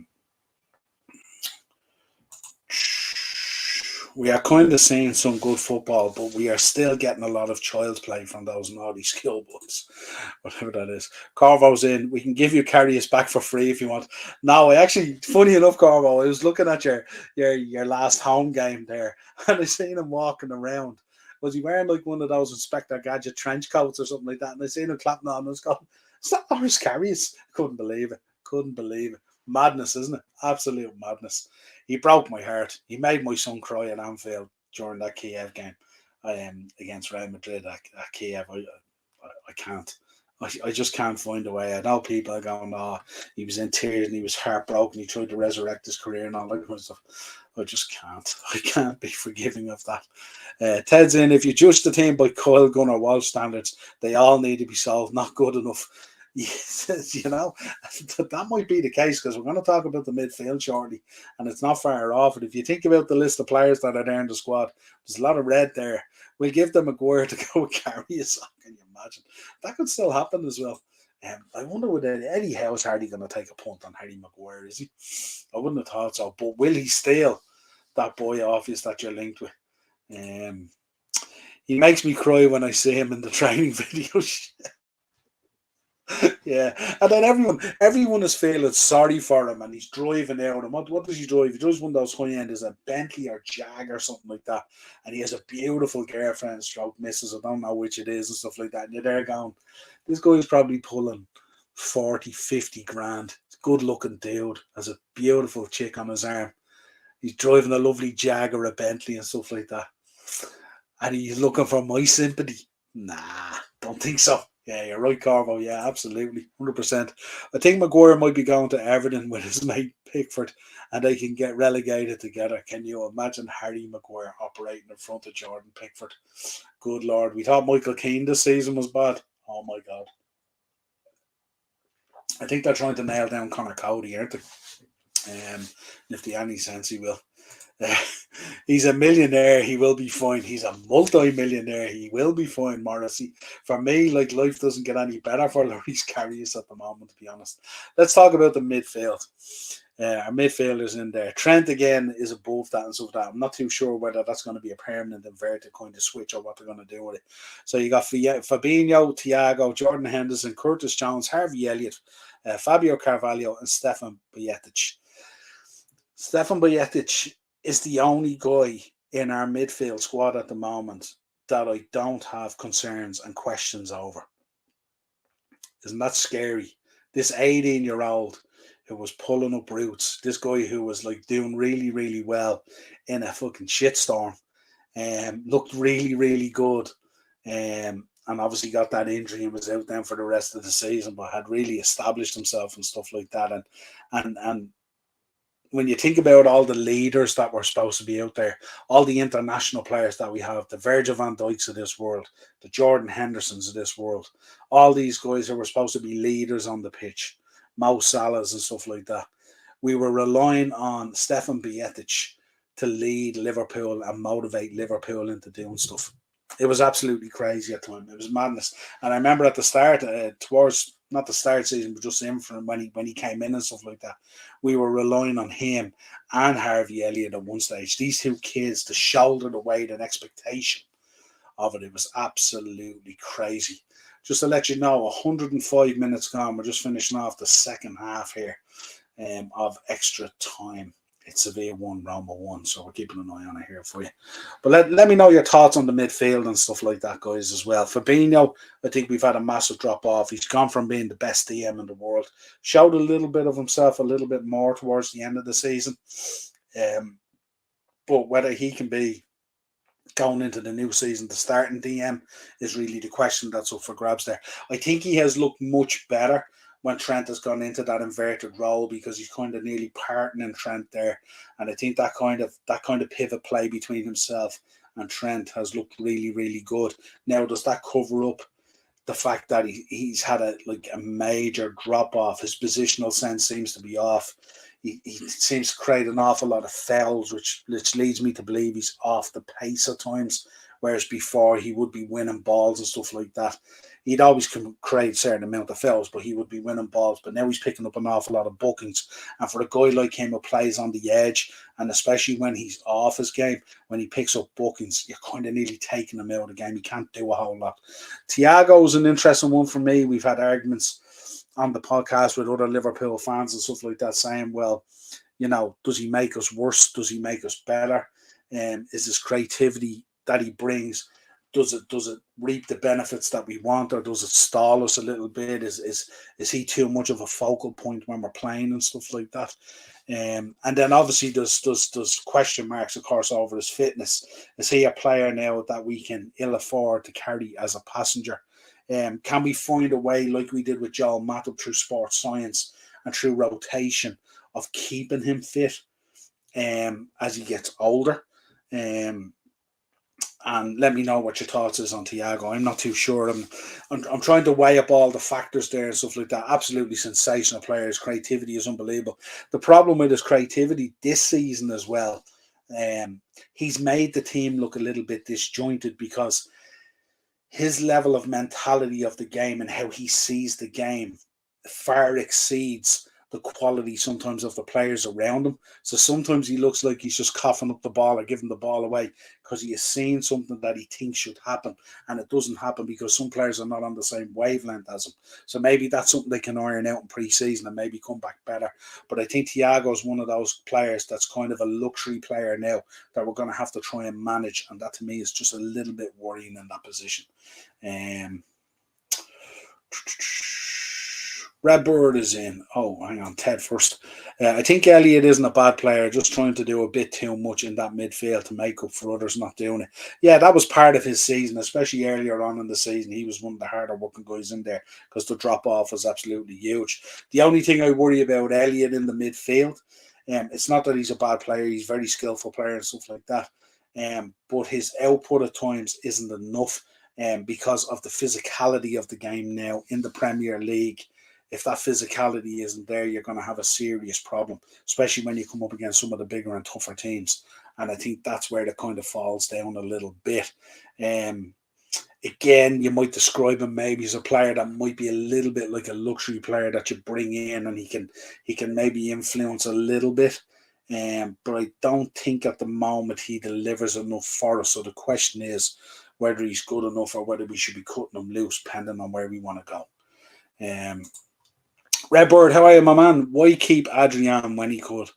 We are kind of seeing some good football, but we are still getting a lot of child's play from those naughty schoolboys, whatever that is. Corvo's in. We can give you Karius back for free if you want. No, I actually, funny enough, Corvo, I was looking at your last home game there, and I seen him walking around. Was he wearing like one of those Inspector Gadget trench coats or something like that? And I seen him clapping on and I was going, is that Loris Karius? Couldn't believe it. Madness, isn't it? Absolute madness. He broke my heart. He made my son cry at Anfield during that Kiev game against Real Madrid at Kiev. I can't. I just can't find a way. I know people are going, he was in tears and he was heartbroken. He tried to resurrect his career and all that kind of stuff. I just can't. I can't be forgiving of that. Ted's in. If you judge the team by Kyle Gunnar Walsh standards, they all need to be sold. Not good enough. That might be the case, because we're going to talk about the midfield shortly, and it's not far off. And if you think about the list of players that are there in the squad, there's a lot of red there. We'll give them Maguire to go with Karius. Can you imagine? That could still happen as well. I wonder, would Eddie Howe's Hardy going to take a punt on Harry Maguire? Is he? I wouldn't have thought so. But will he steal that boy office that you're linked with? He makes me cry when I see him in the training videos. Yeah, and then everyone is feeling sorry for him, and he's driving out. And what does he drive? He drives one of those high end, is a Bentley or Jag or something like that, and he has a beautiful girlfriend, stroke missus. I don't know which it is and stuff like that. And you're there going, this guy's probably pulling 40-50 grand. Good looking dude, has a beautiful chick on his arm. He's driving a lovely Jag or a Bentley and stuff like that, and he's looking for my sympathy. Nah, don't think so. Yeah, you're right, Carvo. Yeah, absolutely. 100%. I think Maguire might be going to Everton with his mate Pickford, and they can get relegated together. Can you imagine Harry Maguire operating in front of Jordan Pickford? Good Lord. We thought Michael Keane this season was bad. Oh, my God. I think they're trying to nail down Connor Cody, aren't they? If they any sense, he will. He's a millionaire. He will be fine. He's a multi-millionaire. He will be fine, Morrissey. For me, life doesn't get any better for Loris Karius at the moment, to be honest. Let's talk about the midfield. Our midfielders in there. Trent, again, is above that and stuff like that. I'm not too sure whether that's going to be a permanent inverted kind of switch or what they're going to do with it. So you got Fabinho, Thiago, Jordan Henderson, Curtis Jones, Harvey Elliott, Fabio Carvalho, and Stefan Bajcetic. Stefan Bajcetic is the only guy in our midfield squad at the moment that I don't have concerns and questions over. Isn't that scary? This 18-year-old who was pulling up roots. This guy who was like doing really, really well in a fucking shitstorm. Looked really, really good. And obviously got that injury and was out then for the rest of the season, but had really established himself and stuff like that. And when you think about all the leaders that were supposed to be out there, all the international players that we have, the Virgil van Dijks of this world, the Jordan Hendersons of this world, all these guys who were supposed to be leaders on the pitch, Mo Salahs and stuff like that, we were relying on Stefan Bietic to lead Liverpool and motivate Liverpool into doing stuff. It was absolutely crazy at times. It was madness. And I remember at the start, towards not the start season, but just in from when he came in and stuff like that, we were relying on him and Harvey Elliott at one stage. These two kids to shoulder the weight and expectation of it. It was absolutely crazy. Just to let you know, 105 minutes gone. We're just finishing off the second half here of extra time. It's Sevilla 1, Roma 1, so we're keeping an eye on it here for you. But let me know your thoughts on the midfield and stuff like that, guys, as well. Fabinho, I think we've had a massive drop-off. He's gone from being the best DM in the world. Showed a little bit of himself, a little bit more towards the end of the season. But whether he can be going into the new season, the starting DM, is really the question that's up for grabs there. I think he has looked much better when Trent has gone into that inverted role, because he's kind of nearly partnering Trent there. And I think that kind of pivot play between himself and Trent has looked really, really good. Now, does that cover up the fact that he's had a major drop off? His positional sense seems to be off. He seems to create an awful lot of fouls, which leads me to believe he's off the pace at times, whereas before he would be winning balls and stuff like that. He'd always create a certain amount of fouls, but he would be winning balls. But now he's picking up an awful lot of bookings. And for a guy like him who plays on the edge, and especially when he's off his game, when he picks up bookings, you're kind of nearly taking him out of the game. He can't do a whole lot. Thiago's an interesting one for me. We've had arguments on the podcast with other Liverpool fans and stuff like that saying, well, does he make us worse? Does he make us better? Is his creativity that he brings, does it reap the benefits that we want, or does it stall us a little bit? Is he too much of a focal point when we're playing and stuff like that? And then obviously there's question marks, of course, over his fitness. Is he a player now that we can ill afford to carry as a passenger? Can we find a way, like we did with Joel Matip through sports science and through rotation, of keeping him fit as he gets older? And let me know what your thoughts is on Thiago. I'm not too sure. I'm trying to weigh up all the factors there and stuff like that. Absolutely sensational player. His creativity is unbelievable. The problem with his creativity this season as well, he's made the team look a little bit disjointed, because his level of mentality of the game and how he sees the game far exceeds the quality sometimes of the players around him. So sometimes he looks like he's just coughing up the ball or giving the ball away because he has seen something that he thinks should happen, and it doesn't happen because some players are not on the same wavelength as him. So maybe that's something they can iron out in pre-season and maybe come back better. But I think Thiago is one of those players that's kind of a luxury player now that we're going to have to try and manage, and that to me is just a little bit worrying in that position. Redbird is in. Oh, hang on, Ted first. I think Elliott isn't a bad player, just trying to do a bit too much in that midfield to make up for others not doing it. Yeah, that was part of his season, especially earlier on in the season. He was one of the harder working guys in there because the drop-off was absolutely huge. The only thing I worry about Elliott in the midfield, it's not that he's a bad player. He's a very skillful player and stuff like that. But his output at times isn't enough because of the physicality of the game now in the Premier League. If that physicality isn't there, you're going to have a serious problem, especially when you come up against some of the bigger and tougher teams. And I think that's where it kind of falls down a little bit. Again, you might describe him maybe as a player that might be a little bit like a luxury player that you bring in and he can maybe influence a little bit. But I don't think at the moment he delivers enough for us. So the question is whether he's good enough or whether we should be cutting him loose, depending on where we want to go. Redbird, how are you, my man? Why keep Adrian when he could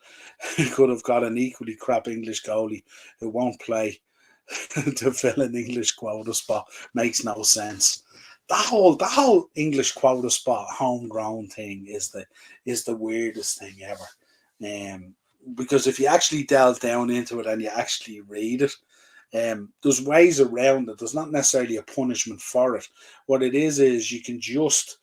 have got an equally crap English goalie who won't play to fill an English quota spot? Makes no sense. the whole English quota spot homegrown thing is the weirdest thing ever. Because if you actually delve down into it and you actually read it, there's ways around it. There's not necessarily a punishment for it. What it is you can just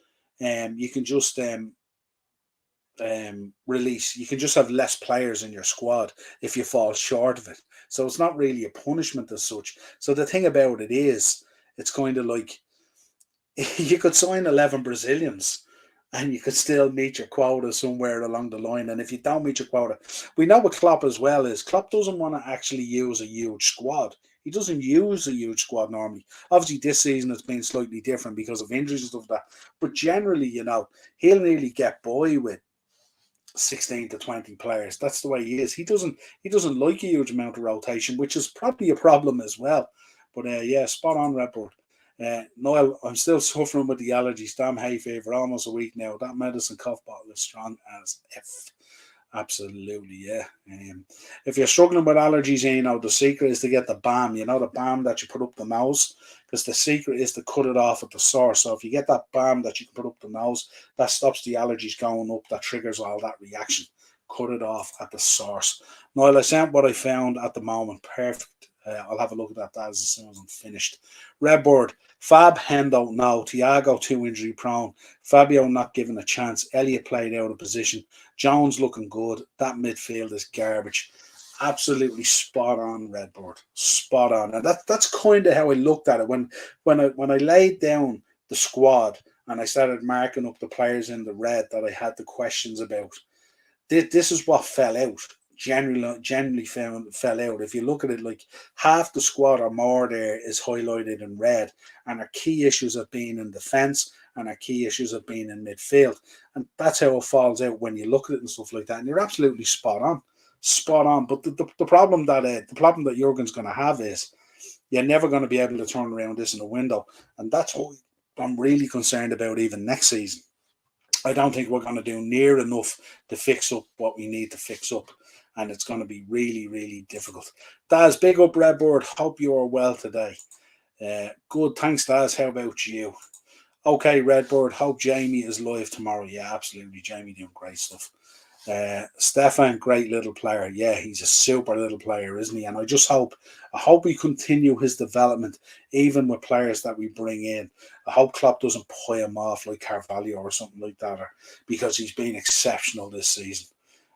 release. You can just have less players in your squad if you fall short of it. So it's not really a punishment as such. So the thing about it is, it's kind of like you could sign 11 Brazilians and you could still meet your quota somewhere along the line. And if you don't meet your quota, we know what Klopp as well is. Klopp doesn't want to actually use a huge squad. He doesn't use a huge squad normally. Obviously, this season it's been slightly different because of injuries and stuff like that. But generally, he'll nearly get by with 16 to 20 players. That's the way he is. He doesn't like a huge amount of rotation, which is probably a problem as well. But yeah, spot on, Redboard. Niall, I'm still suffering with the allergies. Damn hay fever, almost a week now. That medicine cough bottle is strong as F. Absolutely, yeah. If you're struggling with allergies, the secret is to get the balm. The balm that you put up the nose, because the secret is to cut it off at the source. So if you get that balm that you can put up the nose, that stops the allergies going up. That triggers all that reaction. Cut it off at the source. Now, I sent what I found at the moment. Perfect. I'll have a look at that as soon as I'm finished. Redboard. Fab, Hendo, no. Thiago, too injury prone. Fabio not given a chance. Elliott played out of position. Jones looking good. That midfield is garbage. Absolutely spot on, Redboard. Spot on. And that's kind of how I looked at it. When I laid down the squad and I started marking up the players in the red that I had the questions about, this is what fell out. Generally fell out. If you look at it, like half the squad or more there is highlighted in red, and our key issues have been in defence and our key issues have been in midfield, and that's how it falls out when you look at it and stuff like that. And you're absolutely spot on. But the problem that Jurgen's going to have is you're never going to be able to turn around this in a window, and that's what I'm really concerned about even next season. I don't think we're going to do near enough to fix up what we need to fix up. And it's going to be really, really difficult. Daz, big up, Redboard. Hope you are well today. Good. Thanks, Daz. How about you? Okay, Redboard. Hope Jamie is live tomorrow. Yeah, absolutely. Jamie doing great stuff. Stefan, great little player. Yeah, he's a super little player, isn't he? And I hope we continue his development, even with players that we bring in. I hope Klopp doesn't put him off like Carvalho or something like that, because he's been exceptional this season.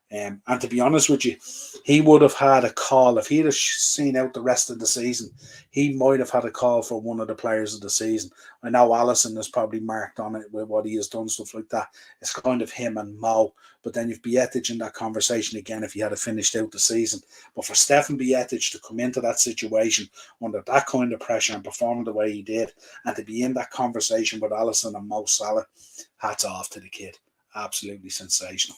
And to be honest with you, he would have had a call if he'd have seen out the rest of the season. He might have had a call for one of the players of the season. I know Allison has probably marked on it with what he has done, stuff like that. It's kind of him and Mo. But then you've Bietic in that conversation again if he had finished out the season. But for Stefan Bietic to come into that situation under that kind of pressure and perform the way he did, and to be in that conversation with Allison and Mo Salah, hats off to the kid. Absolutely sensational.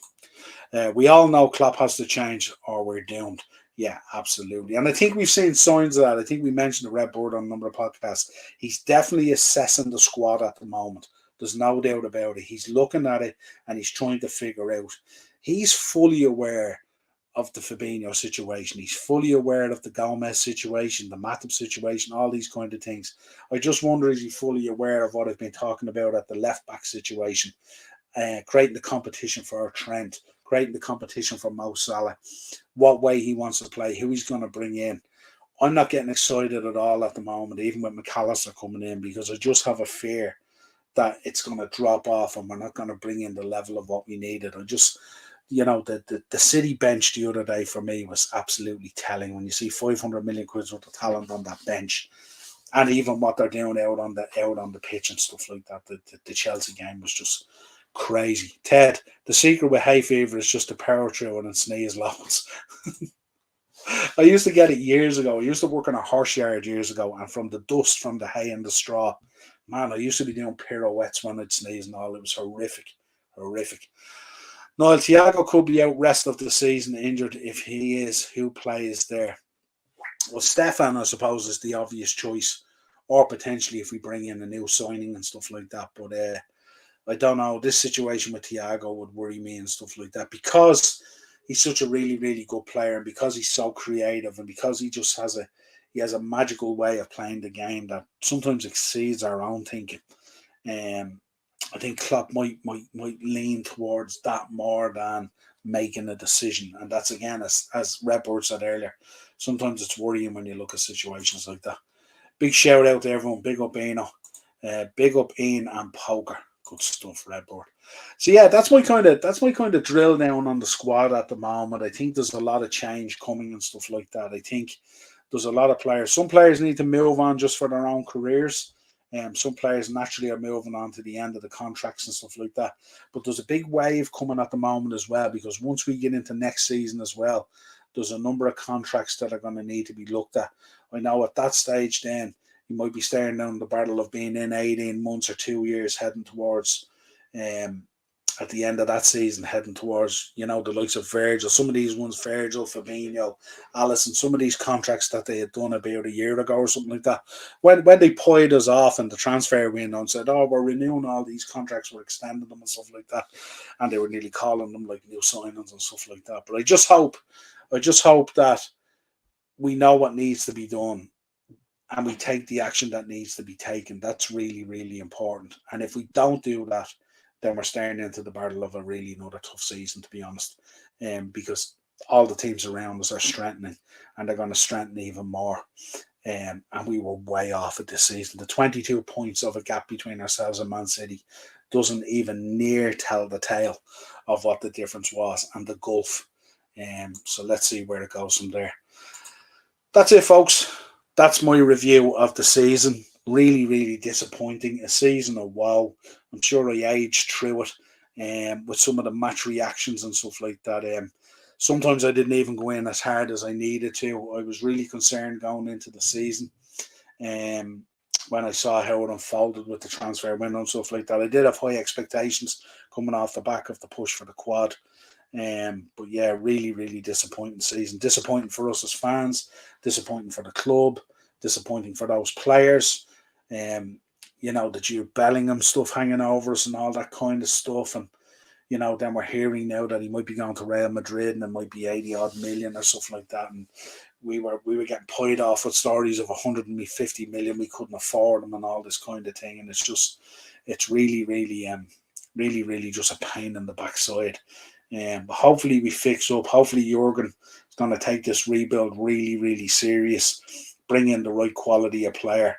We all know Klopp has to change or we're doomed. Yeah, absolutely. And I think we've seen signs of that. I think we mentioned the Red Bird on a number of podcasts. He's definitely assessing the squad at the moment. There's no doubt about it. He's looking at it and he's trying to figure out. He's fully aware of the Fabinho situation. He's fully aware of the Gomez situation, the Matip situation, all these kind of things. I just wonder, is he fully aware of what I've been talking about at the left back situation? Creating the competition for Trent, creating the competition for Mo Salah, what way he wants to play, who he's going to bring in. I'm not getting excited at all at the moment, even with McAllister coming in, because I just have a fear that it's going to drop off and we're not going to bring in the level of what we needed. I just, the City bench the other day for me was absolutely telling. When you see 500 million quid worth of talent on that bench, and even what they're doing out on the pitch and stuff like that, the Chelsea game was just crazy. Ted, the secret with hay fever is just to power through it and sneeze loads. I used to get it years ago. I used to work in a horse yard years ago, and from the dust from the hay and the straw, man, I used to be doing pirouettes when I'd sneeze and all. It was horrific. Niall, Thiago could be out rest of the season injured. If he is, who plays there? Well, Stefan, I suppose, is the obvious choice, or potentially if we bring in a new signing and stuff like that. But I don't know. This situation with Thiago would worry me and stuff like that, because he's such a really, really good player, and because he's so creative, and because he just has a magical way of playing the game that sometimes exceeds our own thinking. I think Klopp might lean towards that more than making a decision. And that's again, as Redbird said earlier, sometimes it's worrying when you look at situations like that. Big shout out to everyone. Big up Eno. Big up Ian and Poker. Good stuff, Redboard. So yeah, that's my kind of drill down on the squad at the moment. I think there's a lot of change coming and stuff like that. I think there's a lot of players. Some players need to move on just for their own careers. Some players naturally are moving on to the end of the contracts and stuff like that. But there's a big wave coming at the moment as well, because once we get into next season as well, there's a number of contracts that are going to need to be looked at. I know at that stage then, you might be staring down the battle of being in 18 months or 2 years heading towards, at the end of that season, heading towards, the likes of Virgil. Some of these ones, Virgil, Fabinho, Alisson, some of these contracts that they had done about a year ago or something like that. When they pied us off in the transfer window and said, oh, we're renewing all these contracts, we're extending them and stuff like that. And they were nearly calling them like new signings and stuff like that. But I just hope that we know what needs to be done and we take the action that needs to be taken. That's really, really important. And if we don't do that, then we're staring into the battle of a really another tough season, to be honest. Because all the teams around us are strengthening, and they're going to strengthen even more. And we were way off at this season. The 22 points of a gap between ourselves and Man City doesn't even near tell the tale of what the difference was and the gulf. So let's see where it goes from there. That's it, folks. That's my review of the season. Really, really disappointing. A season of woe. I'm sure I aged through it with some of the match reactions and stuff like that. Sometimes I didn't even go in as hard as I needed to. I was really concerned going into the season. When I saw how it unfolded with the transfer window and stuff like that, I did have high expectations coming off the back of the push for the quad. But yeah, really, really disappointing season. Disappointing for us as fans, disappointing for the club, disappointing for those players. The Jude Bellingham stuff hanging over us and all that kind of stuff. And, then we're hearing now that he might be going to Real Madrid and it might be 80 odd million or stuff like that. And we were getting paid off with stories of 150 million. We couldn't afford them and all this kind of thing. And it's really, really, really, really just a pain in the backside. But hopefully we fix up. Hopefully Jurgen is going to take this rebuild really, really serious. Bring in the right quality of player.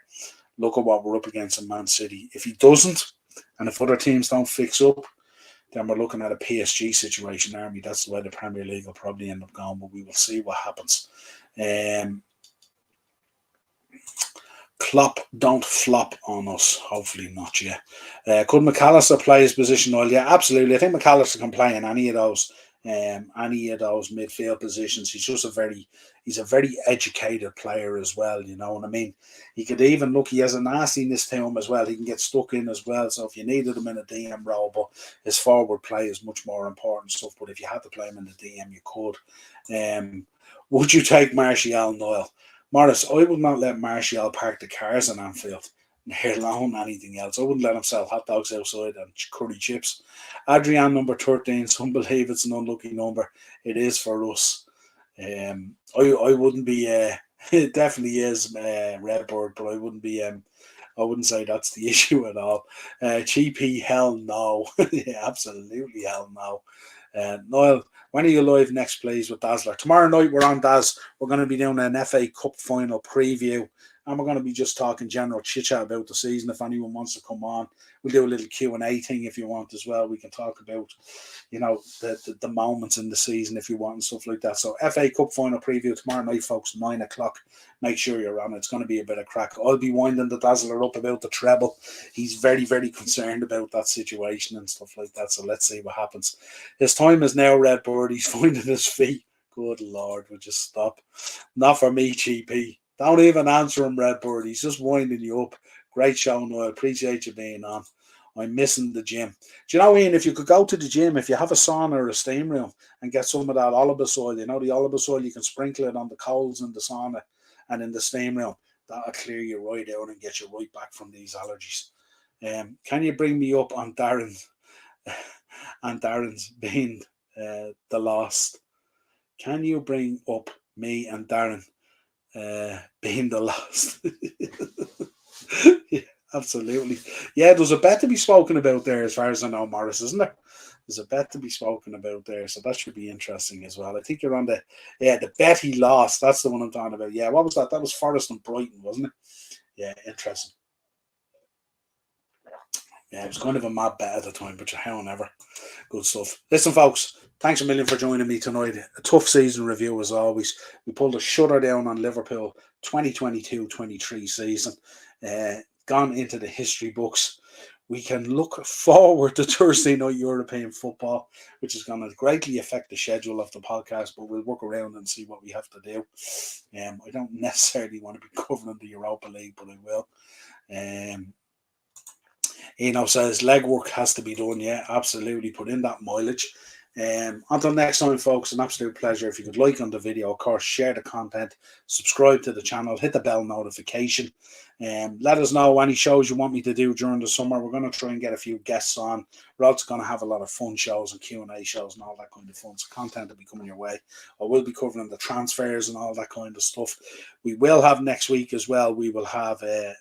Look at what we're up against in Man City. If he doesn't, and if other teams don't fix up, then we're looking at a PSG situation, Army. That's the way the Premier League will probably end up going, but we will see what happens. Klopp don't flop on us. Hopefully not, yeah. Could McAllister play his position? Well, yeah, absolutely. I think McAllister can play in any of those midfield positions. He's a very educated player as well, you know what I mean? He could even look, he has a nastiness to him as well. He can get stuck in as well. So if you needed him in a DM role, but his forward play is much more important stuff. But if you had to play him in the DM, you could. Would you take Martial, Niall? Morris, I would not let Martial park the cars in Anfield, let alone anything else. I wouldn't let him sell hot dogs outside and curry chips. Adrian, number 13, some believe it's an unlucky number. It is for us. I wouldn't be, it definitely is Redbird, but I wouldn't say that's the issue at all. GP, hell no. Yeah, absolutely hell no. Niall, when are you live next, please, with Dazzler? Tomorrow night we're on Daz. We're going to be doing an FA Cup final preview, and we're going to be just talking general chit-chat about the season. If anyone wants to come on, we'll do a little Q&A thing if you want as well. We can talk about, the moments in the season if you want and stuff like that. So FA Cup final preview tomorrow night, folks, 9 o'clock. Make sure you're on. It's going to be a bit of crack. I'll be winding the Dazzler up about the treble. He's very, very concerned about that situation and stuff like that. So let's see what happens. His time is now, Redbird. He's finding his feet. Good Lord, would you stop? Not for me, GP. Don't even answer him, Redbird. He's just winding you up. Great show, Noel. Appreciate you being on. I'm missing the gym. Do you know, Ian, if you could go to the gym, if you have a sauna or a steam room and get some of that olive oil, the olive oil, you can sprinkle it on the coals in the sauna and in the steam room. That'll clear you right out and get you right back from these allergies. Can you bring me up on Darren and Darren's being the lost? Can you bring up me and Darren being the lost? Yeah, Absolutely. Yeah, there's a bet to be spoken about there, as far as I know, Morris, isn't there? There's a bet to be spoken about there, so that should be interesting as well. I think you're on the bet he lost. That's the one I'm talking about. Yeah, what was that? That was Forest and Brighton, wasn't it? Yeah, interesting. Yeah, it was kind of a mad bet at the time, but how ever. Good stuff. Listen, folks, thanks a million for joining me tonight. A tough season review as always. We pulled a shutter down on Liverpool 2022-23 season. Gone into the history books. We can look forward to Thursday night European football, which is going to greatly affect the schedule of the podcast, but we'll work around and see what we have to do. I don't necessarily want to be covering the Europa League, but I will. Says legwork has to be done. Yeah, absolutely. Put in that mileage. Until next time, folks, an absolute pleasure. If you could like on the video, of course, share the content, subscribe to the channel, hit the bell notification. Let us know any shows you want me to do during the summer. We're going to try and get a few guests on. We're also going to have a lot of fun shows and Q&A shows and all that kind of fun. So content will be coming your way. I will be covering the transfers and all that kind of stuff. We will have next week as well. We will have a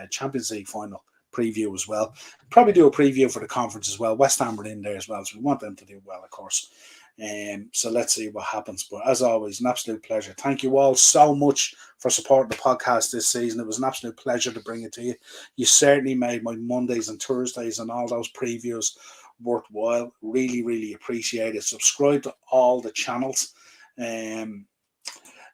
Champions League final preview as well. Probably do a preview for the conference as well. West Ham are in there as well, so we want them to do well, of course. So let's see what happens. But as always, an absolute pleasure. Thank you all so much for supporting the podcast this season. It was an absolute pleasure to bring it to you. You certainly made my Mondays and Thursdays and all those previews worthwhile. Really, really appreciate it. Subscribe to all the channels.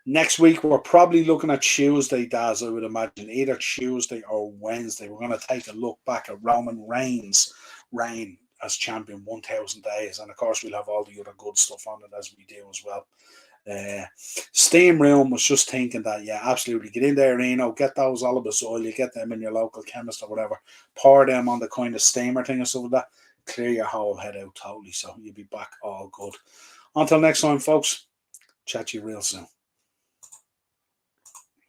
Next week, we're probably looking at Tuesday, Daz, I would imagine. Either Tuesday or Wednesday. We're going to take a look back at Roman Reigns' reign as champion, 1,000 days. And, of course, we'll have all the other good stuff on it as we do as well. Steam Room was just thinking that, yeah, absolutely. Get in there, get those Olibus oil. You get them in your local chemist or whatever. Pour them on the kind of steamer thing or something like that. Clear your whole head out totally. So you'll be back all good. Until next time, folks. Chat to you real soon.